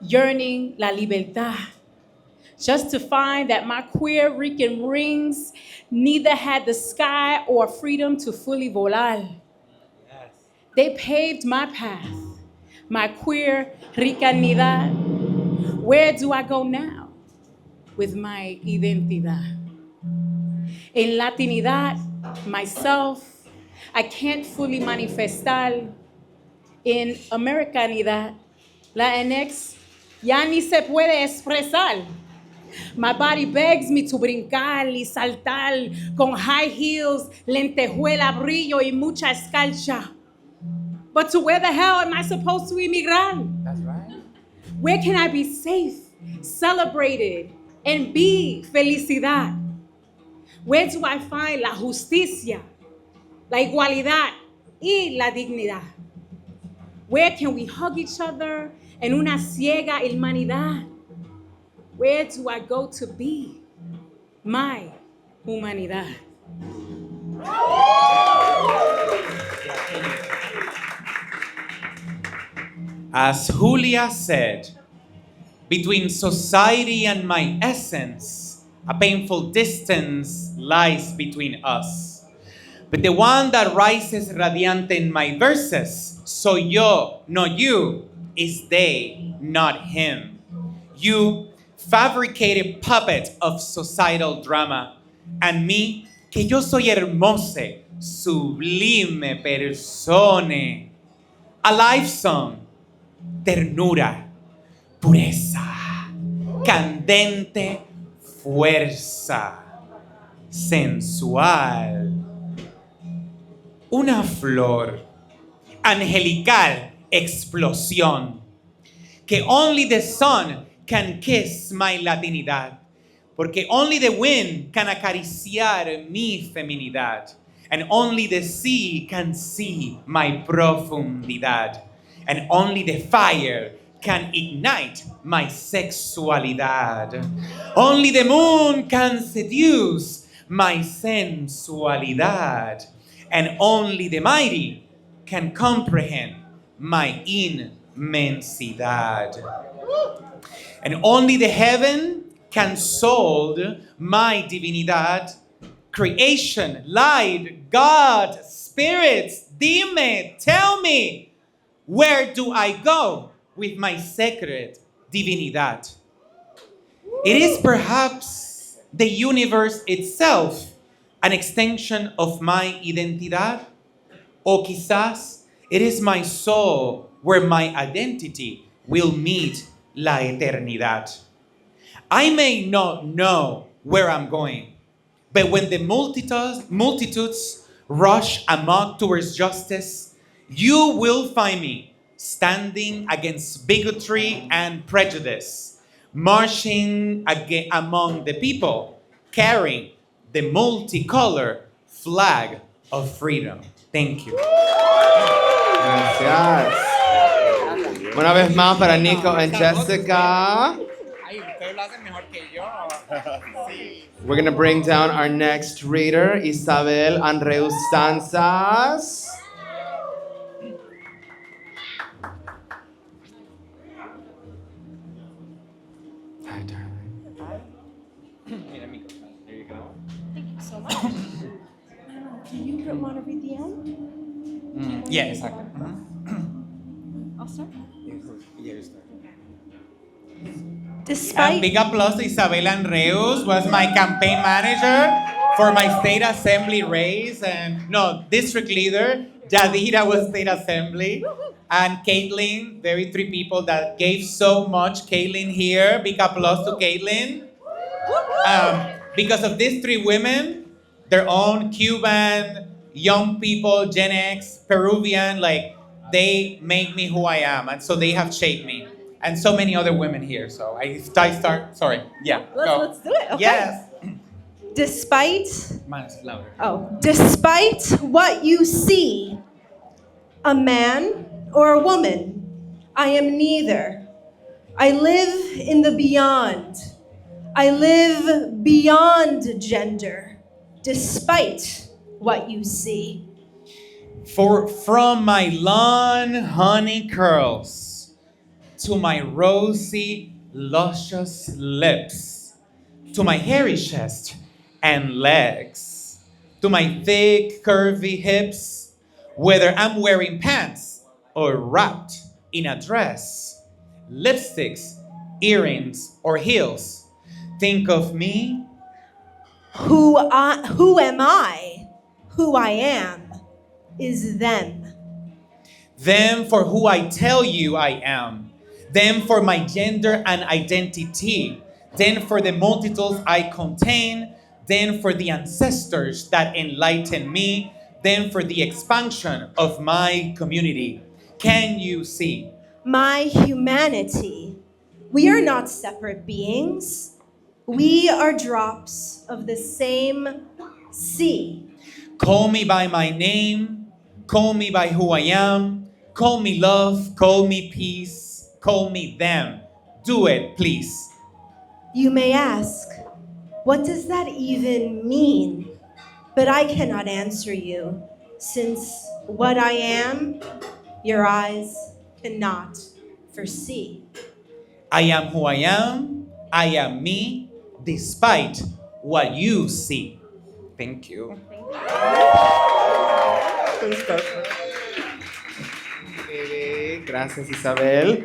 yearning la libertad, just to find that my CuirDoRican rings neither had the sky or freedom to fully volar. Yes. They paved my path, my CuirDoRicanidad. Where do I go now with my identidad? In Latinidad, myself, I can't fully manifestar. In Americanidad, Latinx, ya ni se puede expresar. My body begs me to brincar y saltar con high heels, lentejuela, brillo y mucha escarcha. But to where the hell am I supposed to emigrar? That's right. Where can I be safe, celebrated, and be felicidad? Where do I find la justicia, la igualdad y la dignidad? Where can we hug each other en una ciega humanidad? Where do I go to be my humanidad? As Julia said, between society and my essence, a painful distance lies between us. But the one that rises radiant in my verses, soy yo, not you, is they, not him. You, fabricated puppet of societal drama, and me, que yo soy hermose, sublime persone. A life song, ternura, pureza, candente, fuerza, sensual. Una flor, angelical explosión, que only the sun can kiss my Latinidad. Porque only the wind can acariciar mi feminidad. And only the sea can see my profundidad. And only the fire can ignite my sexualidad. Only the moon can seduce my sensualidad. And only the mighty can comprehend my inmensidad. And only the heaven can solve my divinidad. Creation, light, God, spirits, dime, tell me, where do I go with my sacred divinidad? It is perhaps the universe itself, an extension of my identidad. O quizás it is my soul where my identity will meet la eternidad. I may not know where I'm going, but when the multitudes rush amok towards justice, you will find me standing against bigotry and prejudice, marching among the people, carrying the multicolor flag of freedom. Thank you. Gracias. Una vez más para Nico and Jessica. We're going to bring down our next reader, Isabel Andreu Stanzas. Hi, darling. There you go. Thank you so much. Can you want to read the end? Yeah, exactly. I'll start. And big applause to Isabela Andreus, was my campaign manager for my state assembly race. And no, district leader. Jadira was state assembly. And Caitlin, very three people that gave so much. Caitlin here, big applause to Caitlin. Because of these three women, their own Cuban, young people, Gen X, Peruvian, like they make me who I am. And so they have shaped me. And so many other women here. So I start, sorry. Yeah. Let's do it. Okay. Yes. Despite Louder. despite what you see, a man or a woman, I am neither. I live in the beyond. I live beyond gender, despite what you see. From my long honey curls to my rosy, luscious lips, to my hairy chest and legs, to my thick, curvy hips, whether I'm wearing pants or wrapped in a dress, lipsticks, earrings, or heels, think of me. Who am I? Who I am is them. Them for who I tell you I am. Them for my gender and identity. Then for the multitudes I contain. Then for the ancestors that enlighten me. Then for the expansion of my community. Can you see? My humanity. We are not separate beings. We are drops of the same sea. Call me by my name. Call me by who I am. Call me love. Call me peace. Call me them. Do it, please. You may ask, what does that even mean? But I cannot answer you, since what I am, your eyes cannot foresee. I am who I am. I am me, despite what you see. Thank you. Gracias, Isabel.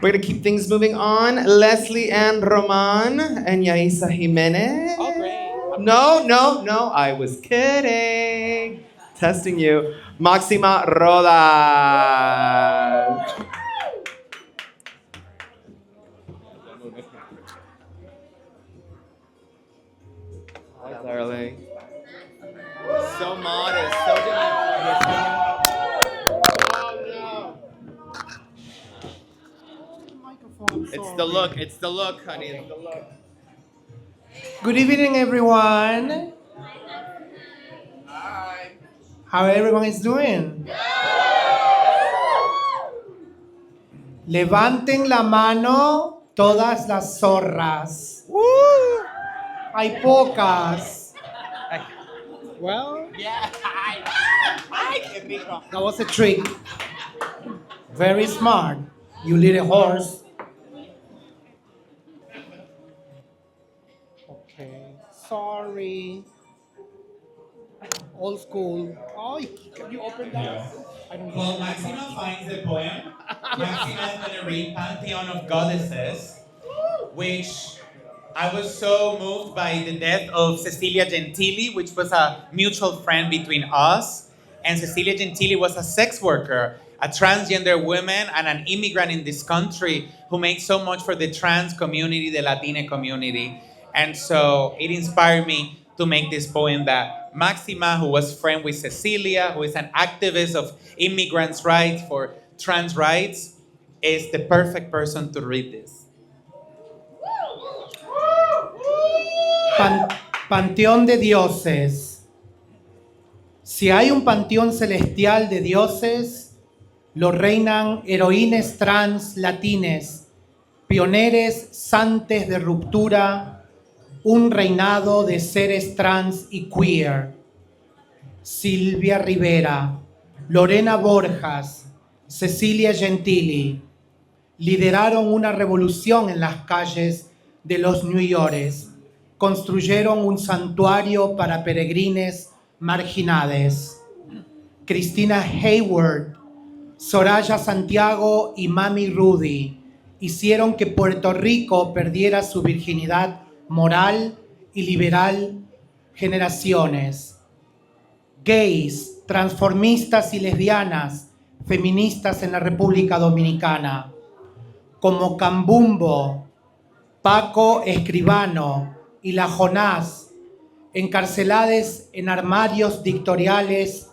We're going to keep things moving on. Leslie and Roman and Yaisa Jimenez. Oh, great. No, I was kidding. Testing you. Maxima Rodas. Hi, darling. So modest, so demure. I'm It's the look, honey. It's the look. Good evening, everyone. Hi. How everyone is doing? Levanten la mano todas las zorras. Hay pocas. Well, Yeah. that was a trick. Very smart, you little horse. Okay, sorry. Old school. Oh, can you open that? I don't Well, Maxima finds the poem. Maxima is going to read Pantheon of Goddesses, which I was so moved by the death of Cecilia Gentili, which was a mutual friend between us. And Cecilia Gentili was a sex worker, a transgender woman, and an immigrant in this country who made so much for the trans community, the Latine community. And so it inspired me to make this poem that Maxima, who was friend with Cecilia, who is an activist of immigrants' rights for trans rights, is the perfect person to read this. Panteón de dioses. Si hay un panteón celestial de dioses, lo reinan heroínes trans latines, pioneres santes de ruptura, un reinado de seres trans y queer. Silvia Rivera, Lorena Borjas, Cecilia Gentili lideraron una revolución en las calles de los New York. Construyeron un santuario para peregrines marginades. Cristina Hayward, Soraya Santiago y Mami Rudy hicieron que Puerto Rico perdiera su virginidad moral y liberal generaciones. Gays, transformistas y lesbianas, feministas en la República Dominicana, como Cambumbo, Paco Escribano y la Jonás, encarceladas en armarios dictatoriales,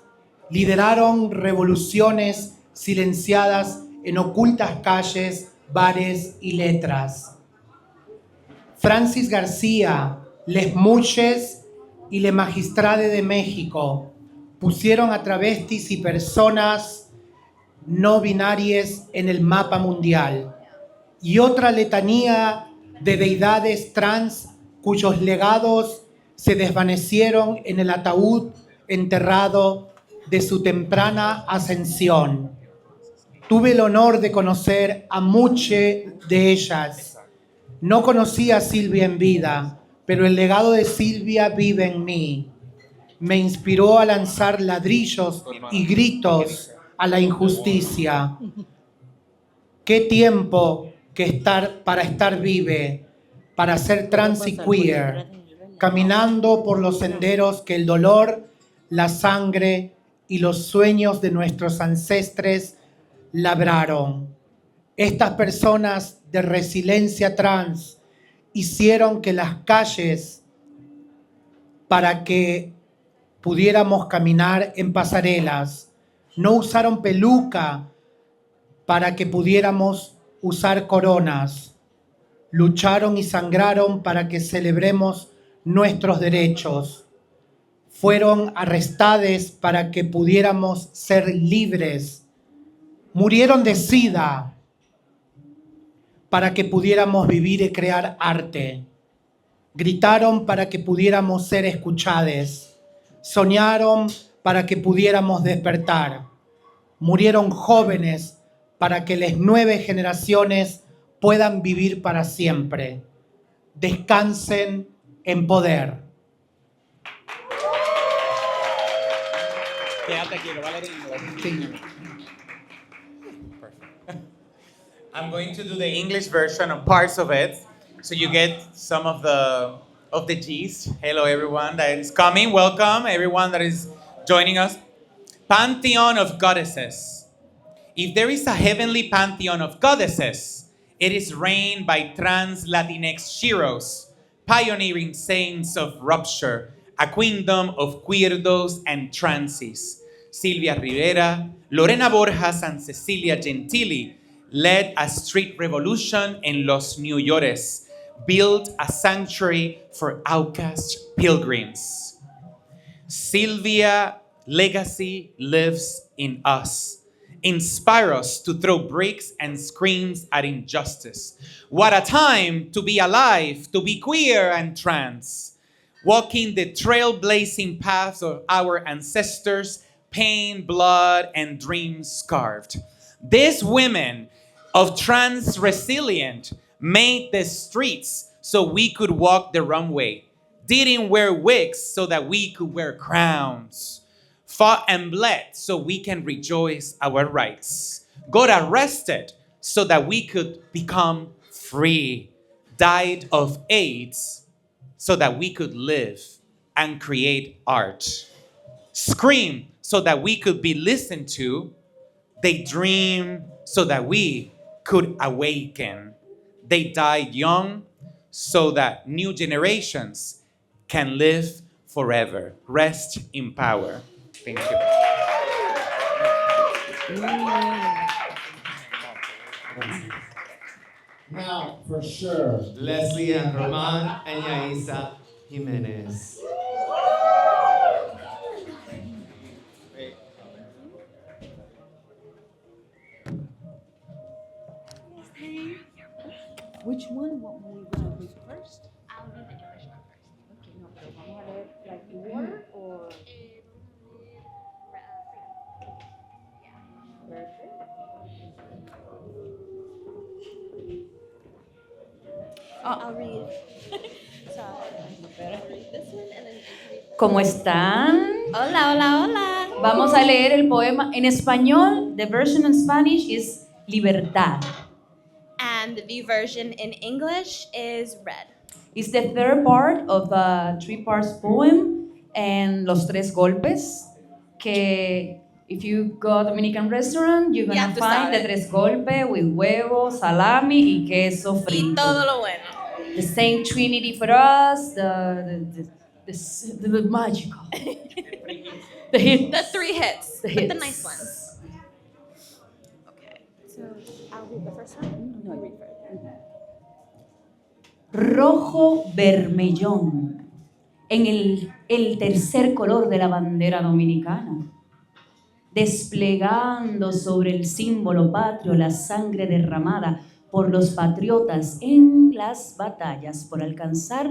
lideraron revoluciones silenciadas en ocultas calles, bares y letras. Francis García, Les Muches y Le Magistrade de México pusieron a travestis y personas no binarias en el mapa mundial. Y otra letanía de deidades trans cuyos legados se desvanecieron en el ataúd enterrado de su temprana ascensión. Tuve el honor de conocer a muchas de ellas. No conocí a Silvia en vida, pero el legado de Silvia vive en mí. Me inspiró a lanzar ladrillos y gritos a la injusticia. Qué tiempo para estar vive, para ser trans y queer, caminando por los senderos que el dolor, la sangre y los sueños de nuestros ancestres labraron. Estas personas de resiliencia trans hicieron que las calles para que pudiéramos caminar en pasarelas, no usaron peluca para que pudiéramos usar coronas, lucharon y sangraron para que celebremos nuestros derechos, fueron arrestados para que pudiéramos ser libres, murieron de SIDA para que pudiéramos vivir y crear arte, gritaron para que pudiéramos ser escuchados, soñaron para que pudiéramos despertar, murieron jóvenes para que las nuevas generaciones puedan vivir para siempre. Descansen en poder. I'm going to do the English version of parts of it, so you get some of the gist. Hello, everyone that is coming. Welcome, everyone that is joining us. Pantheon of Goddesses. If there is a heavenly pantheon of goddesses, it is reigned by trans Latinx heroes, pioneering saints of rupture, a queendom of queerdos and transies. Silvia Rivera, Lorena Borjas, and Cecilia Gentili led a street revolution in Los New Yorkers, build a sanctuary for outcast pilgrims. Sylvia legacy lives in us. Inspire us to throw bricks and screams at injustice. What a time to be alive, to be queer and trans. Walking the trailblazing paths of our ancestors, pain, blood, and dreams carved. These women of trans resilient made the streets so we could walk the runway. Didn't wear wigs so that we could wear crowns. Fought and bled so we can rejoice our rights. Got arrested so that we could become free. Died of AIDS so that we could live and create art. Scream so that we could be listened to. They dream so that we could awaken. They died young so that new generations can live forever. Rest in power. Thank you. Now, for sure, Leslie and Roman and Yaisa Jimenez. Which one? What we gonna read first? I'll read the English one first. Okay, no, pero vamos a leer like in order or. I'll read. So I'll read this one and then read. ¿Cómo están? Hola, hola, hola. Vamos a leer el poema en español. The version in Spanish is Libertad. And the version in English is Red. It's the third part of the three-part poem and Los Tres Golpes. Que if you go to a Dominican restaurant, you're gonna find the tres golpes with huevo, salami y queso frito. Y todo lo bueno. The same trinity for us, the magical. The hits. The three hits. The But hits. the nice ones. Okay. So I'll read the first one. No, you read first. Rojo vermellón, en el tercer color de la bandera dominicana, desplegando sobre el símbolo patrio la sangre derramada por los patriotas en las batallas por alcanzar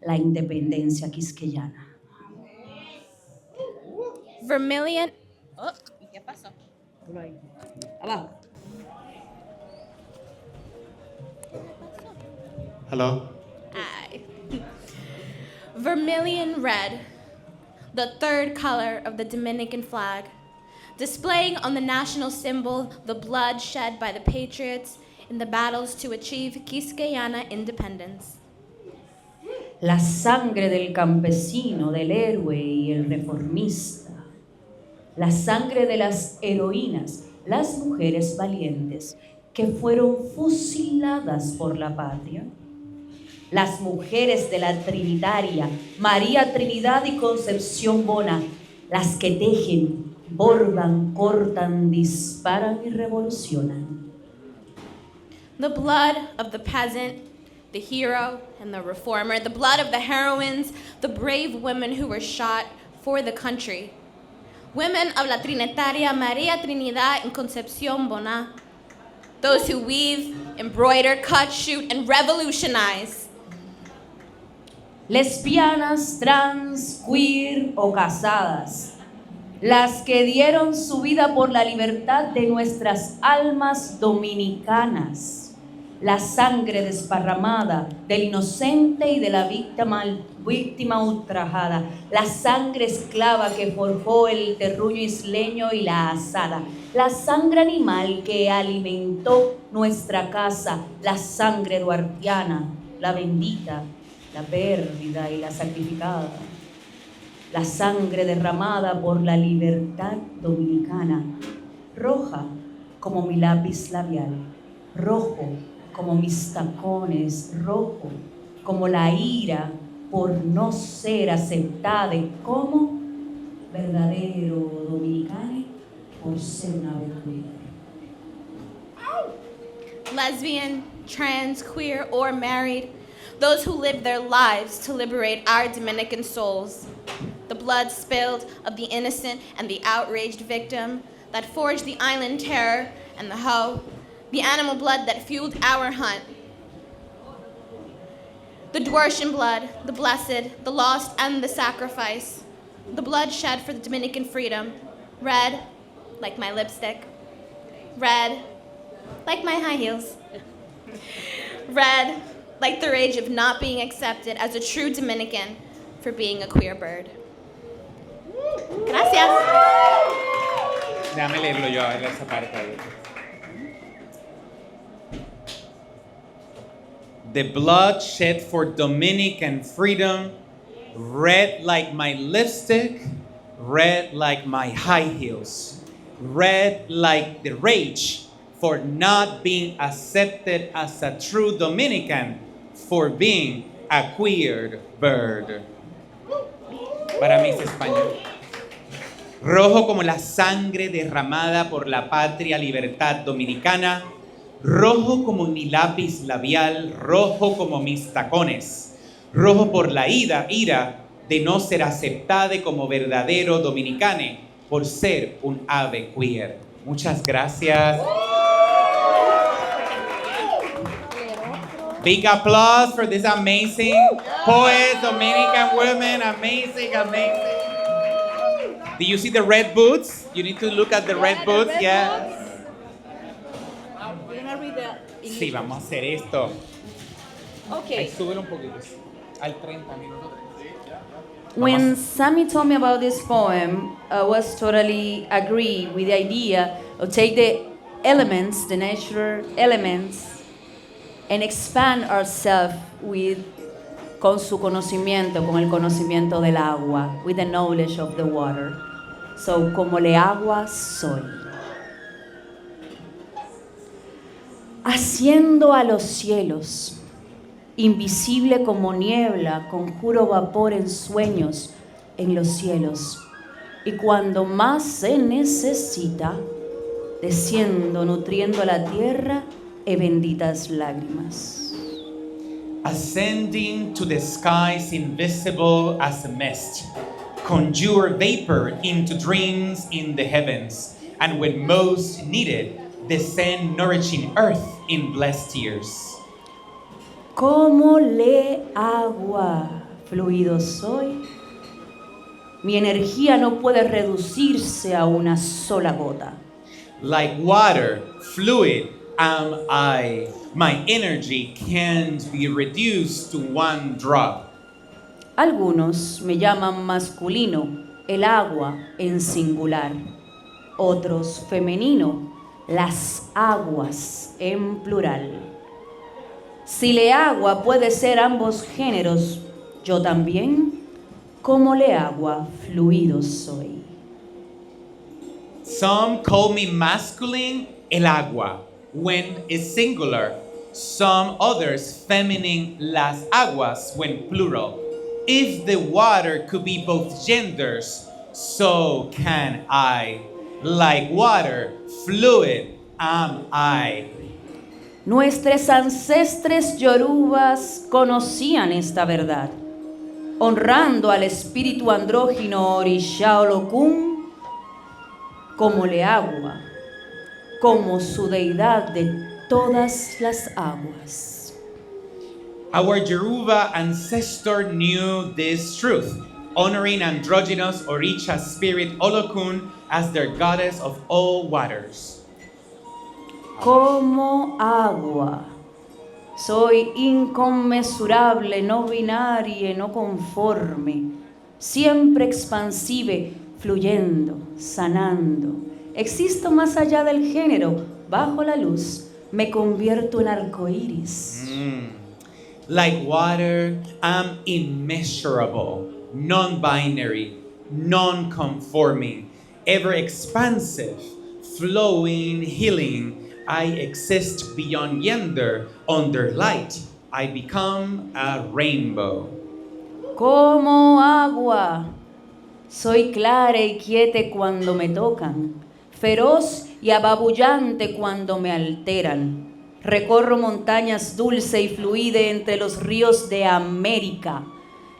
la independencia quisqueyana. Vermilion. Oh, ¿qué pasó? Abajo. Hello? Aye. Vermilion red, the third color of the Dominican flag, displaying on the national symbol the blood shed by the patriots in the battles to achieve Quisqueyana independence. La sangre del campesino, del héroe y el reformista. La sangre de las heroínas, las mujeres valientes que fueron fusiladas por la patria. Las mujeres de la Trinitaria, María Trinidad y Concepción Bona, las que tejen, bordan, cortan, disparan y revolucionan. The blood of the peasant, the hero, and the reformer, the blood of the heroines, the brave women who were shot for the country. Women of la Trinitaria, María Trinidad and Concepción Bona, those who weave, embroider, cut, shoot, and revolutionize. Lesbianas, trans, queer o casadas, las que dieron su vida por la libertad de nuestras almas dominicanas, la sangre desparramada del inocente y de la víctima ultrajada, la sangre esclava que forjó el terruño isleño y la asada, la sangre animal que alimentó nuestra casa, la sangre duartiana, la bendita, la pérdida y la sacrificada, la sangre derramada por la libertad dominicana, roja como mi lápiz labial, rojo como mis tacones, rojo como la ira por no ser aceptada como verdadero dominicano por ser una mujer. Lesbian, trans, queer, or married, those who lived their lives to liberate our Dominican souls. The blood spilled of the innocent and the outraged victim that forged the island terror and the hoe, the animal blood that fueled our hunt. The Dwartian blood, the blessed, the lost, and the sacrifice. The blood shed for the Dominican freedom. Red, like my lipstick. Red, like my high heels. Red, like the rage of not being accepted as a true Dominican for being a queer bird. Gracias. Déjame leerlo yo, esa parte ahí. The blood shed for Dominican freedom, red like my lipstick, red like my high heels, red like the rage for not being accepted as a true Dominican, for being a queer bird. Para mí es español. Rojo como la sangre derramada por la patria libertad dominicana, rojo como mi lápiz labial, rojo como mis tacones, rojo por la ira de no ser aceptada como verdadero dominicane por ser un ave queer. Muchas gracias. Big applause for this amazing poet, Dominican women, amazing, amazing. Do you see the red boots? You need to look at the red boots, yes. Sí, vamos a hacer esto. Okay. Ahí, súbelo un poquito. Al 30 minutos. When Samy told me about this poem, I was totally agree with the idea of take the elements, the natural elements, and expand ourselves con su conocimiento, con el conocimiento del agua, with the knowledge of the water. So, como le agua soy. Asciendo a los cielos, invisible como niebla, conjuro vapor en sueños en los cielos. Y cuando más se necesita, desciendo, nutriendo la tierra en benditas lágrimas. Ascending to the skies invisible as a mist, conjure vapor into dreams in the heavens, and when most needed, descend nourishing earth in blessed tears. Como le agua, fluido soy. Mi energía no puede reducirse a una sola gota. Like water, fluid am I. My energy can't be reduced to one drop. Algunos me llaman masculino, el agua en singular. Otros femenino, las aguas en plural. Si le agua puede ser ambos géneros, yo también, como le agua, fluido soy. Some call me masculine, el agua, when it's singular. Some others feminine, las aguas, when plural. If the water could be both genders, so can I. Like water, fluid am I. Nuestros ancestres yorubas conocían esta verdad, honrando al espíritu andrógino Orisha Olokun como le agua, como su deidad de todas las aguas. Our Yoruba ancestor knew this truth, honoring androgynous Orisha spirit Olokun as their goddess of all waters. Como agua, soy inconmensurable, no binaria, no conforme, siempre expansive, fluyendo, sanando. Existo más allá del género, bajo la luz, me convierto en arcoíris. Like water, I'm immeasurable, non-binary, non-conforming, ever expansive, flowing, healing. I exist beyond gender, under light. I become a rainbow. Como agua, soy clara y quieta cuando me tocan, feroz y ababullante cuando me alteran. Recorro montañas dulce y fluide entre los ríos de América.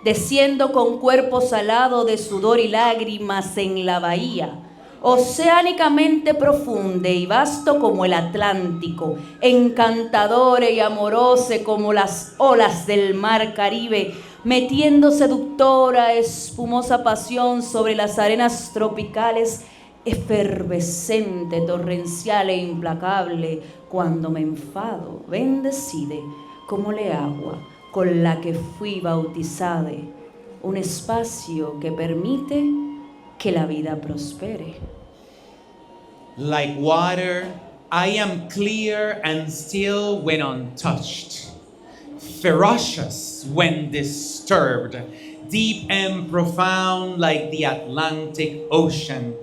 Desciendo con cuerpo salado de sudor y lágrimas en la bahía, oceánicamente profunde y vasto como el Atlántico, encantador y amoroso como las olas del mar Caribe, metiendo seductora, espumosa pasión sobre las arenas tropicales, efervescente, torrencial e implacable, cuando me enfado, bendecide como le agua con la que fui bautizada, un espacio que permite que la vida prospere. Like water, I am clear and still when untouched, ferocious when disturbed, deep and profound like the Atlantic Ocean,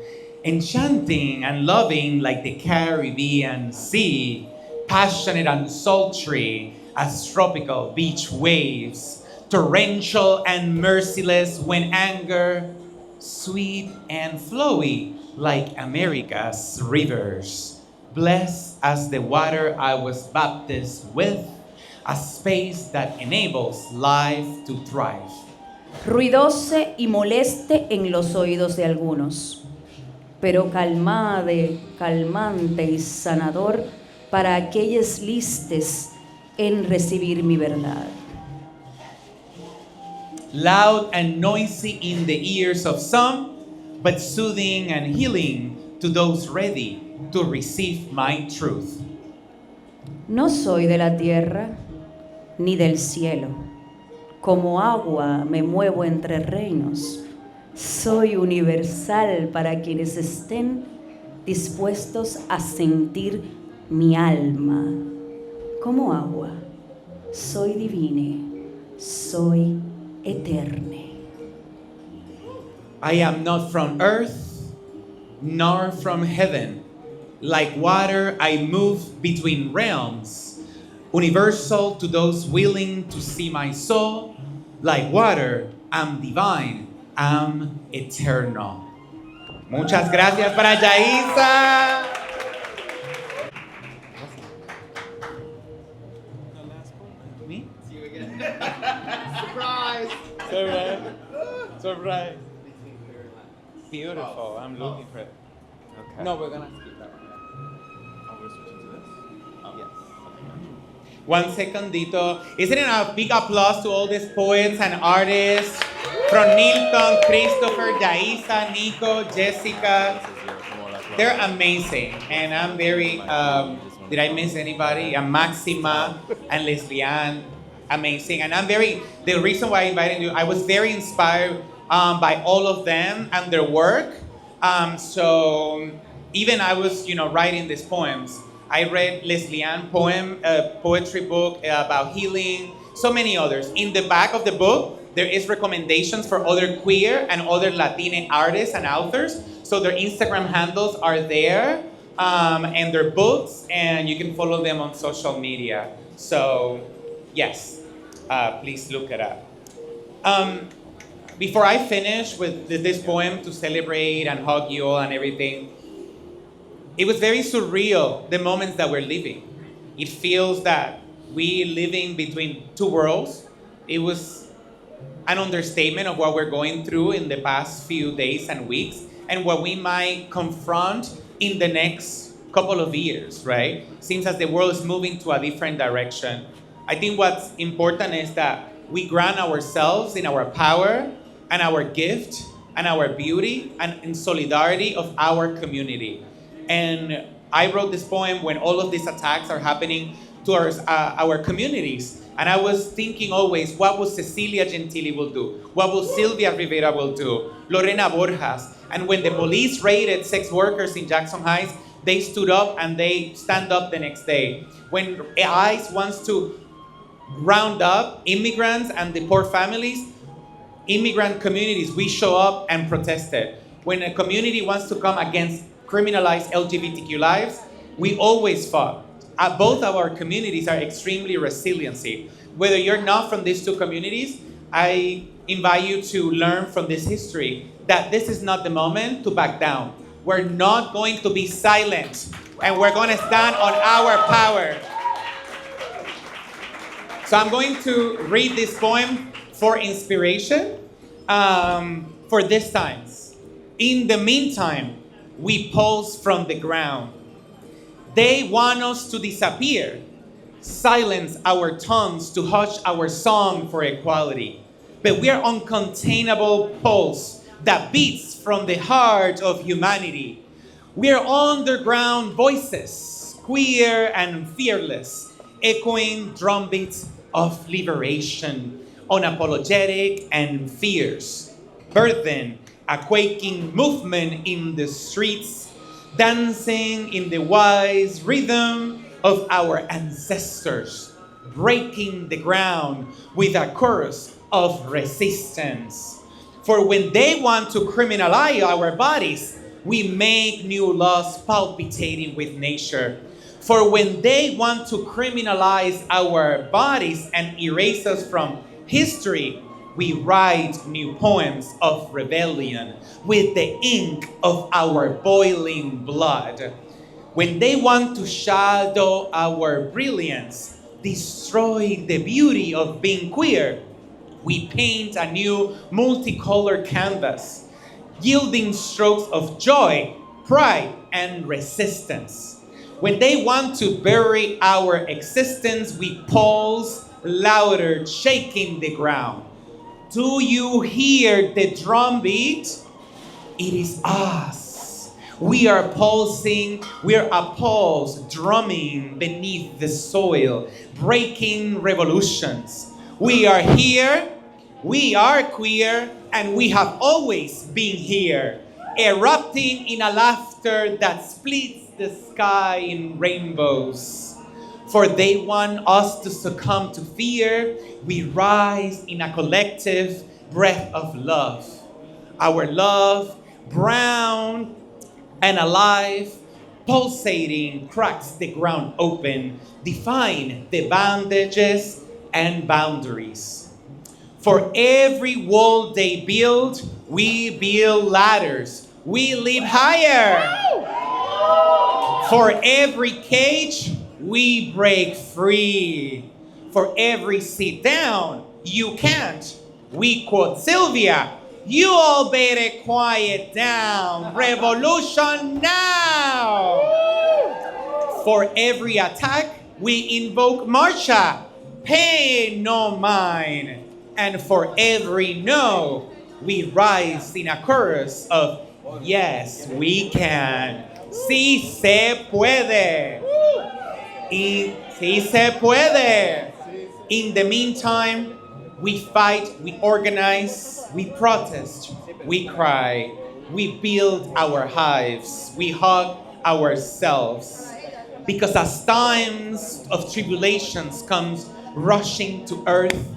enchanting and loving like the Caribbean Sea, passionate and sultry as tropical beach waves, torrential and merciless when anger, sweet and flowy like America's rivers, blessed as the water I was baptized with, a space that enables life to thrive. Ruidose y moleste en los oídos de algunos, pero calmante y sanador para aquellos listes en recibir mi verdad. Loud and noisy in the ears of some, but soothing and healing to those ready to receive my truth. No soy de la tierra ni del cielo. Como agua me muevo entre reinos. Soy universal para quienes estén dispuestos a sentir mi alma. Como agua, soy divine, soy eterne. I am not from earth, nor from heaven. Like water, I move between realms, universal to those willing to see my soul. Like water, I'm divine, I'm eternal. Muchas gracias para Yaisa. Me? See you again. Surprise! Surprise. Beautiful. I'm looking for it. Okay. No, we're gonna skip that one. Oh, we're switching to this? Oh. Yes. One secondito. Isn't it a big applause to all these poets and artists from Nilton, Christopher, Yaisa, Nico, Jessica? They're amazing. And I'm very, did I miss anybody? And Maxima and Leslie Ann, amazing. And the reason why I invited you, I was very inspired by all of them and their work. So even I was, writing these poems. I read Leslie Ann poetry book about healing, so many others. In the back of the book, there is recommendations for other queer and other Latine artists and authors. So their Instagram handles are there, and their books, and you can follow them on social media. So yes, please look it up. Before I finish with this poem to celebrate and hug you all and everything, it was very surreal, the moments that we're living. It feels that we living between two worlds. It was an understatement of what we're going through in the past few days and weeks and what we might confront in the next couple of years, right? Seems as the world is moving to a different direction. I think what's important is that we ground ourselves in our power and our gift and our beauty and in solidarity of our community. And I wrote this poem when all of these attacks are happening to our communities. And I was thinking always, what will Cecilia Gentili will do? What will Silvia Rivera will do? Lorena Borjas. And when the police raided sex workers in Jackson Heights, they stood up and they stand up the next day. When ICE wants to round up immigrants and deport families, immigrant communities, we show up and protested. When a community wants to come against criminalized LGBTQ lives, we always fought. Both of our communities are extremely resiliency. Whether you're not from these two communities, I invite you to learn from this history that this is not the moment to back down. We're not going to be silent, and we're going to stand on our power. So I'm going to read this poem for inspiration for these times. In the meantime, we pulse from the ground. They want us to disappear, silence our tongues to hush our song for equality. But we are uncontainable pulse that beats from the heart of humanity. We are underground voices, queer and fearless, echoing drumbeats of liberation, unapologetic and fierce, birthing a quaking movement in the streets, dancing in the wise rhythm of our ancestors, breaking the ground with a chorus of resistance. For when they want to criminalize our bodies, we make new laws palpitating with nature. For when they want to criminalize our bodies and erase us from history, we write new poems of rebellion with the ink of our boiling blood. When they want to shadow our brilliance, destroy the beauty of being queer, we paint a new multicolored canvas, yielding strokes of joy, pride, and resistance. When they want to bury our existence, we pulse louder, shaking the ground. Do you hear the drum beat? It is us. We are pulsing, we are a pulse drumming beneath the soil, breaking revolutions. We are here, we are queer, and we have always been here, erupting in a laughter that splits the sky in rainbows. For they want us to succumb to fear, we rise in a collective breath of love. Our love, brown and alive, pulsating, cracks the ground open, define the bandages and boundaries. For every wall they build, we build ladders. We live higher. For every cage, we break free. For every sit down, you can't. We quote Sylvia, you all better quiet down. Revolution now. For every attack, we invoke Marsha. Pay no mind. And for every no, we rise in a chorus of yes, we can. Sí se puede. Y sí se puede. In the meantime, we fight, we organize, we protest, we cry, we build our hives, we hug ourselves. Because as times of tribulations comes rushing to earth,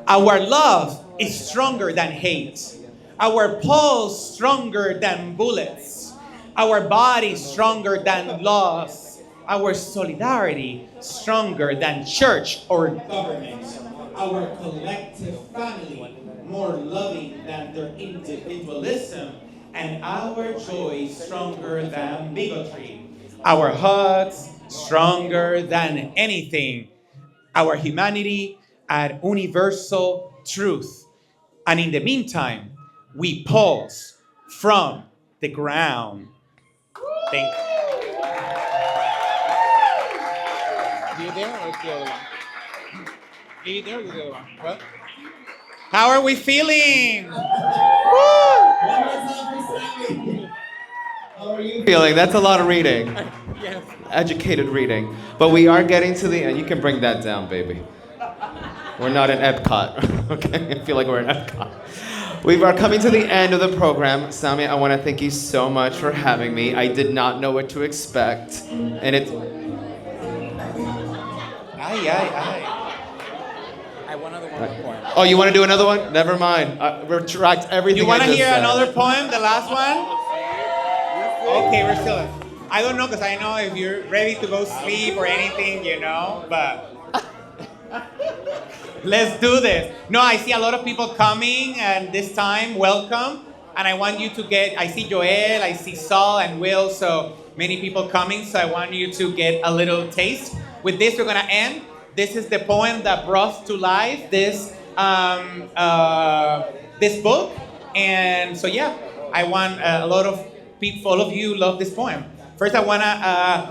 our love is stronger than hate. Our pulse stronger than bullets. Our body stronger than laws. Our solidarity stronger than church or government. Our collective family more loving than their individualism. And our joy stronger than bigotry. Our hugs stronger than anything. Our humanity and universal truth. And in the meantime, we pulse from the ground. Thank you. How are we feeling? How are you feeling? That's a lot of reading. Yes. Educated reading. But we are getting to the end. You can bring that down, baby. We're not in Epcot, okay? I feel like we're in Epcot. We are coming to the end of the program. Samy, I want to thank you so much for having me. I did not know what to expect. And it's... I want another poem. Oh, you want to do another one? Never mind. Retract everything You want I to just hear said. another poem, the last one? Okay, we're still... I don't know, because I know if you're ready to go sleep or anything, you know, but... Let's do this. No, I see a lot of people coming, and this time, welcome. And I want you to get, I see Joel, I see Saul and Will, so many people coming, so I want you to get a little taste. With this, we're gonna end. This is the poem that brought to life this book. And so yeah, I want a lot of people, all of you love this poem. First, I want to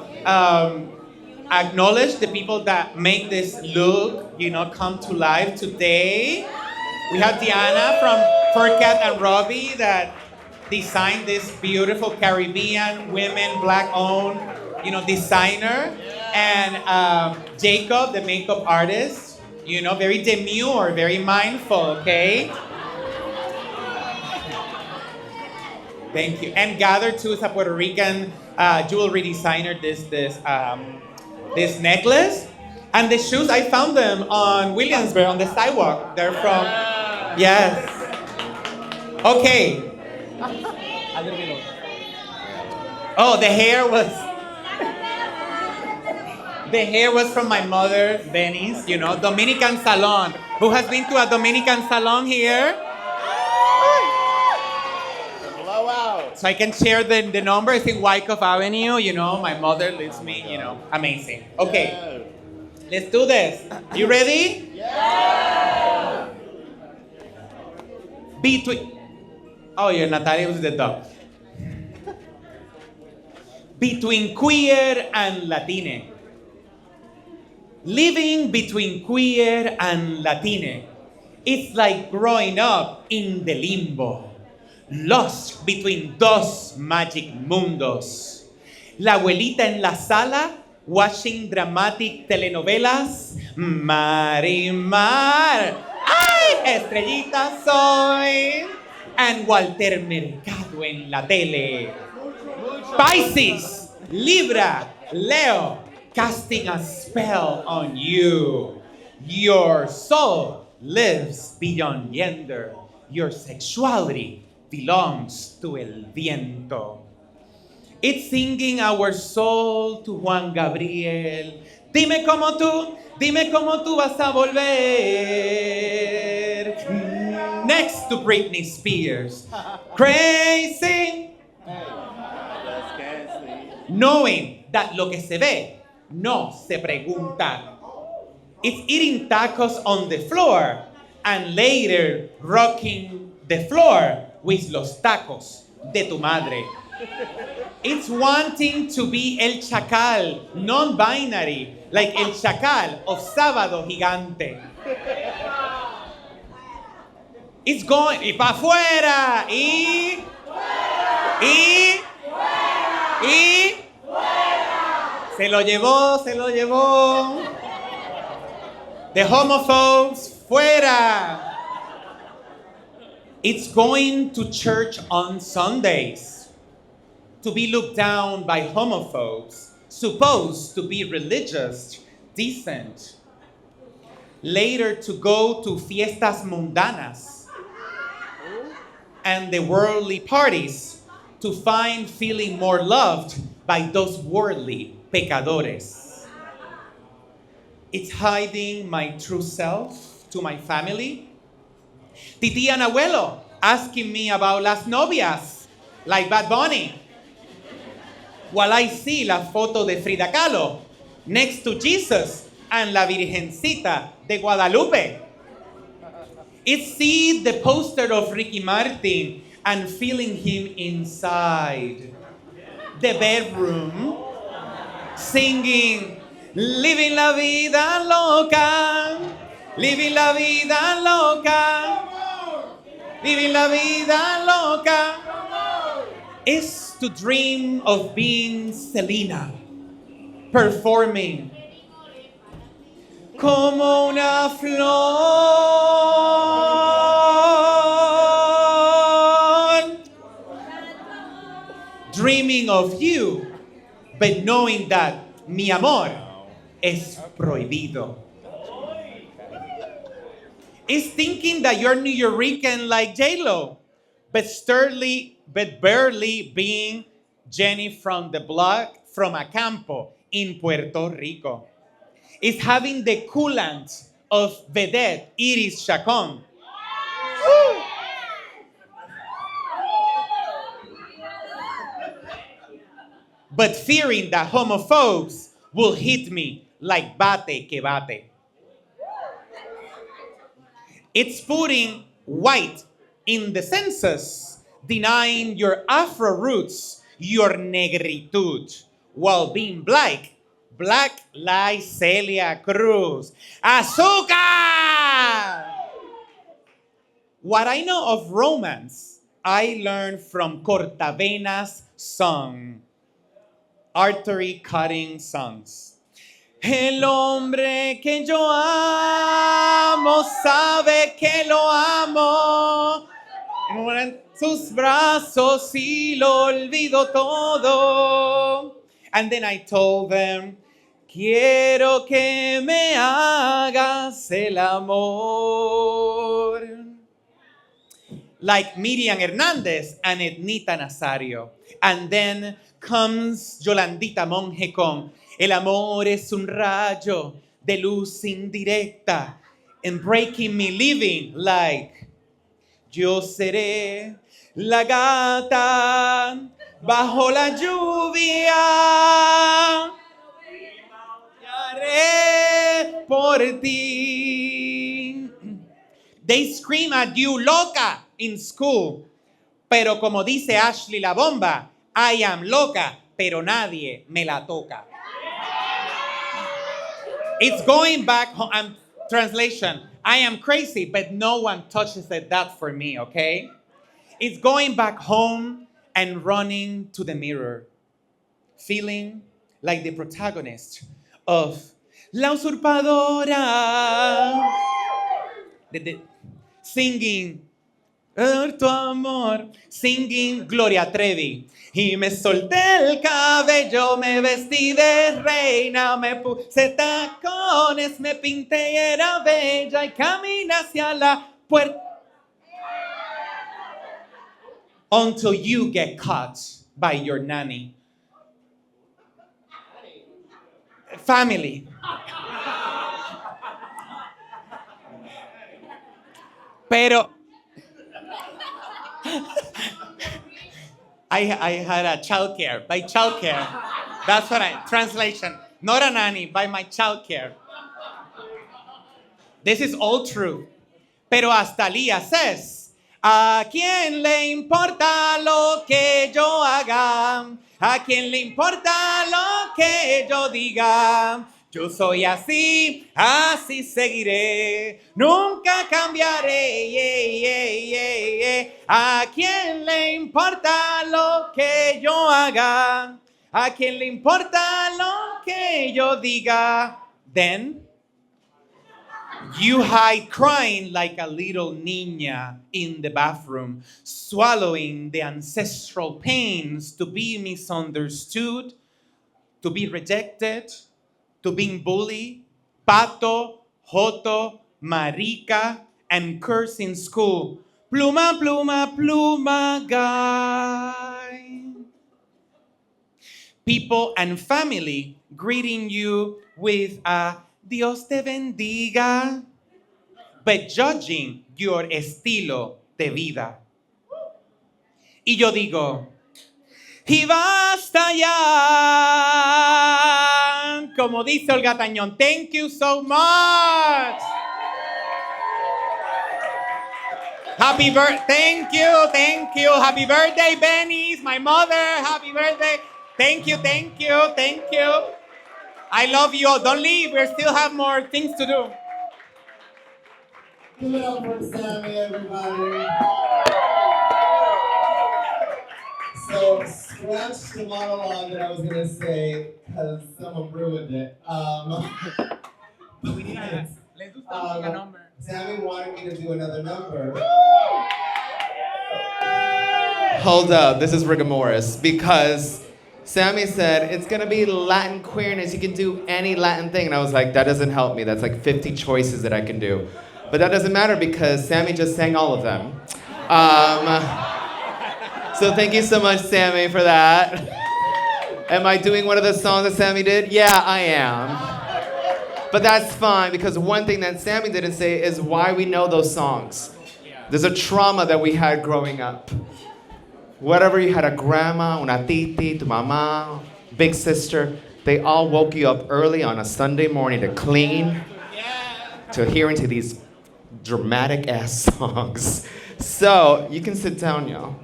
acknowledge the people that make this look, come to life today. We have Diana from Furcat and Robbie that designed this beautiful Caribbean women, black-owned, designer, and Jacob, the makeup artist. Very demure, very mindful. Okay. Thank you. And Gather too is a Puerto Rican jewelry designer. This necklace and the shoes. I found them on Williamsburg on the sidewalk. They're from. Yes. Okay. Oh, the hair was from my mother, Benny's, Dominican salon. Who has been to a Dominican salon here? So I can share the number. It's in Wyckoff Avenue. My mother leaves me, amazing. Okay, let's do this. You ready? Yeah! Oh, yeah, Natalia was the dog. Between queer and Latine. Living between queer and Latine. It's like growing up in the limbo. Lost between dos magic mundos. La abuelita en la sala, watching dramatic telenovelas. Marimar, ¡ay! Estrellita soy. And Walter Mercado en la tele. Pisces, Libra, Leo, casting a spell on you. Your soul lives beyond gender. Your sexuality belongs to el viento. It's singing our soul to Juan Gabriel. Dime cómo tú vas a volver. Next to Britney Spears. Crazy. Knowing that lo que se ve no se pregunta. It's eating tacos on the floor and later rocking the floor with los tacos de tu madre. It's wanting to be el chacal, non-binary, like el chacal of Sábado Gigante. It's going, y pa' afuera, y se lo llevó. The homophobes, fuera. It's going to church on Sundays to be looked down by homophobes, supposed to be religious, decent. Later to go to fiestas mundanas and the worldly parties to find feeling more loved by those worldly pecadores. It's hiding my true self to my family. Titi and abuelo asking me about las novias, like Bad Bunny. While I see la foto de Frida Kahlo next to Jesus and la Virgencita de Guadalupe. It's see the poster of Ricky Martin and feeling him inside the bedroom singing living la vida loca, living la vida loca, living la vida loca. Is to dream of being Selena, performing como una flor, dreaming of you, but knowing that mi amor es prohibido. Is thinking that you're Nuyorican like J-Lo, but barely being Jenny from the block from Acampo in Puerto Rico. Is having the coolant of vedette Iris Chacon. But fearing that homophobes will hit me like bate que bate. It's putting white in the census, denying your Afro roots, your negritude, while being black like Celia Cruz. Azúcar! What I know of romance, I learned from Cortavena's song, artery cutting songs. El hombre que yo amo sabe que lo amo. En sus brazos y lo olvido todo. And then I told them, quiero que me hagas el amor. Like Miriam Hernandez and Ednita Nazario. And then comes Yolandita Monge con El amor es un rayo de luz indirecta and breaking me living like yo seré la gata bajo la lluvia. Haré por ti. They scream at you loca in school. Pero como dice Ashley la bomba, I am loca, pero nadie me la toca. It's going back home. Translation, I am crazy, but no one touches that for me, okay? It's going back home and running to the mirror, feeling like the protagonist of La Usurpadora. Singing tu amor, singing Gloria Trevi. Y me solté el cabello, me vestí de reina, me puse tacones, me pinté y era bella y caminé hacia la puerta. Until you get caught by your nanny. Family. Pero I had a childcare, by childcare. That's what translation. Not a nanny, by my childcare. This is all true. Pero hasta Lía says, ¿a quién le importa lo que yo haga? ¿A quién le importa lo que yo diga? Yo soy así, así seguiré, nunca cambiaré. ¿A quién le importa lo que yo haga? ¿A quién le importa lo que yo diga? Then you hide crying like a little niña in the bathroom, swallowing the ancestral pains to be misunderstood, to be rejected, to being bullied, pato, joto, marica, and curse in school. Pluma, pluma, pluma, guy. People and family greeting you with a Dios te bendiga, but judging your estilo de vida. Y yo digo, y basta ya, como dice Olga Tañón, thank you so much. Happy birthday, thank you. Happy birthday, Benny's, my mother, happy birthday. Thank you. I love you all. Don't leave, we still have more things to do. Give it up for Samy, everybody. So, scratch the monologue that I was going to say, because someone ruined it. Samy wanted me to do another number. Hold up, this is rigomoris, because Samy said, it's gonna be Latin queerness, you can do any Latin thing. And I was like, that doesn't help me, that's like 50 choices that I can do. But that doesn't matter because Samy just sang all of them. So thank you so much, Samy, for that. Am I doing one of the songs that Samy did? Yeah, I am. But that's fine, because one thing that Samy didn't say is why we know those songs. There's a trauma that we had growing up. Whatever you had, a grandma, una titi, tu mama, big sister, they all woke you up early on a Sunday morning to clean, to hearing to these dramatic ass songs. So you can sit down, y'all.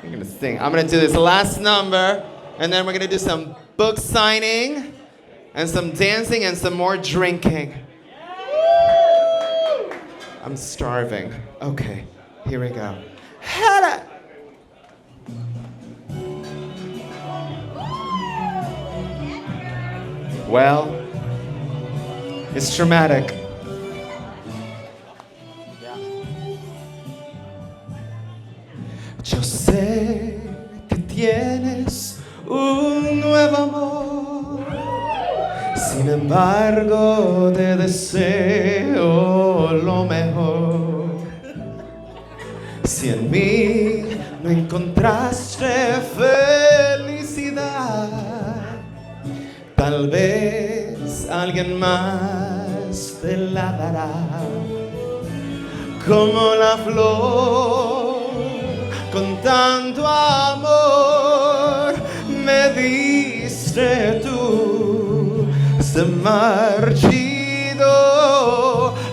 I'm gonna sing. I'm gonna do this last number, and then we're gonna do some book signing, and some dancing, and some more drinking. I'm starving. Okay, here we go. Hada! Well, it's traumatic. Yo sé que tienes un nuevo amor, sin embargo te deseo lo mejor. Si en mí no encontraste felicidad, tal vez alguien más te la dará. Como la flor, con tanto amor me diste tú. Se marchito,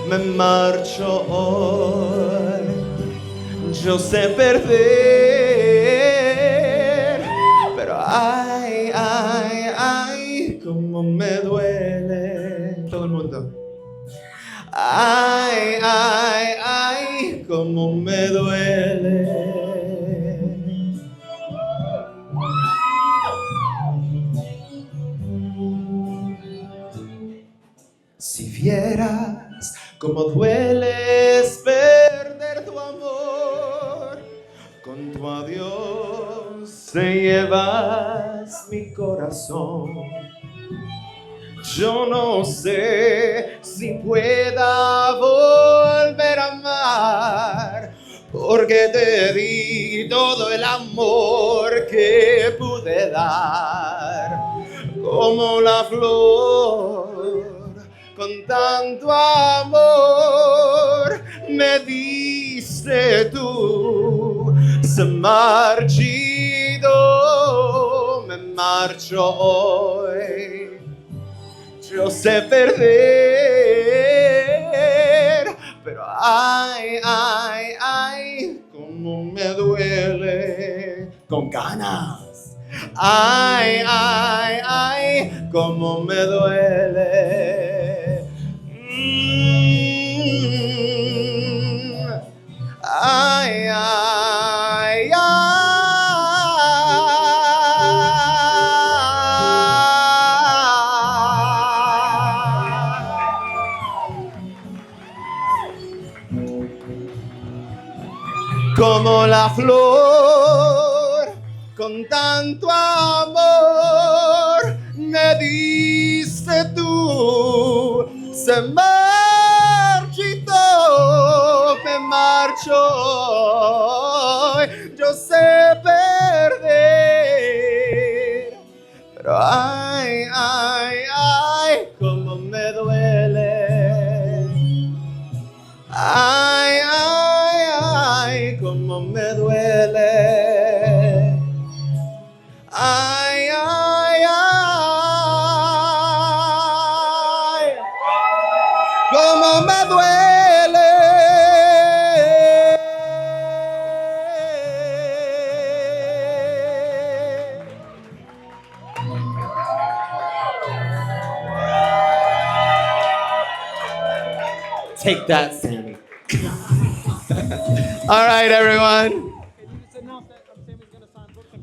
me marcho hoy. Yo sé perder, pero ay, ay, ay, cómo me duele. Todo el mundo. Ay, ay, ay, cómo me duele. Si vieras cómo dueles perder tu amor, con tu adiós te llevas mi corazón. Yo no sé si pueda volver a amar, porque te di todo el amor que pude dar. Como la flor, con tanto amor me diste tú. Se marchito, me marcho hoy. Yo sé perder, pero ay, ay, ay, cómo me duele. Con ganas. Ay, ay, ay, cómo me duele. Ay, ay, ay. Como la flor, con tanto amor me diste tú. Se marchito, me marcho hoy. Yo sé perder, pero ay, ay, ay, cómo me duele. Ay, ay, ay, cómo me duele. Ay, ay, ay, cómo me duele. Take that, Sammy. All right, everyone.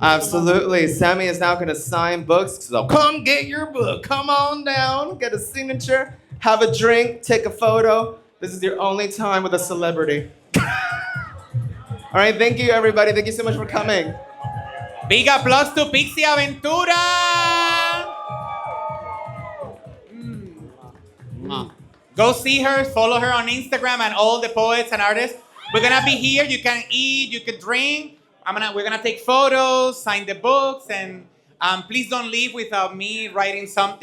Absolutely. Sammy is now going to sign books. So come get your book. Come on down. Get a signature. Have a drink. Take a photo. This is your only time with a celebrity. All right. Thank you, everybody. Thank you so much for coming. Big applause to Pixie Aventura. Go see her, follow her on Instagram and all the poets and artists. We're gonna be here. You can eat, you can drink. We're gonna take photos, sign the books, and please don't leave without me writing something.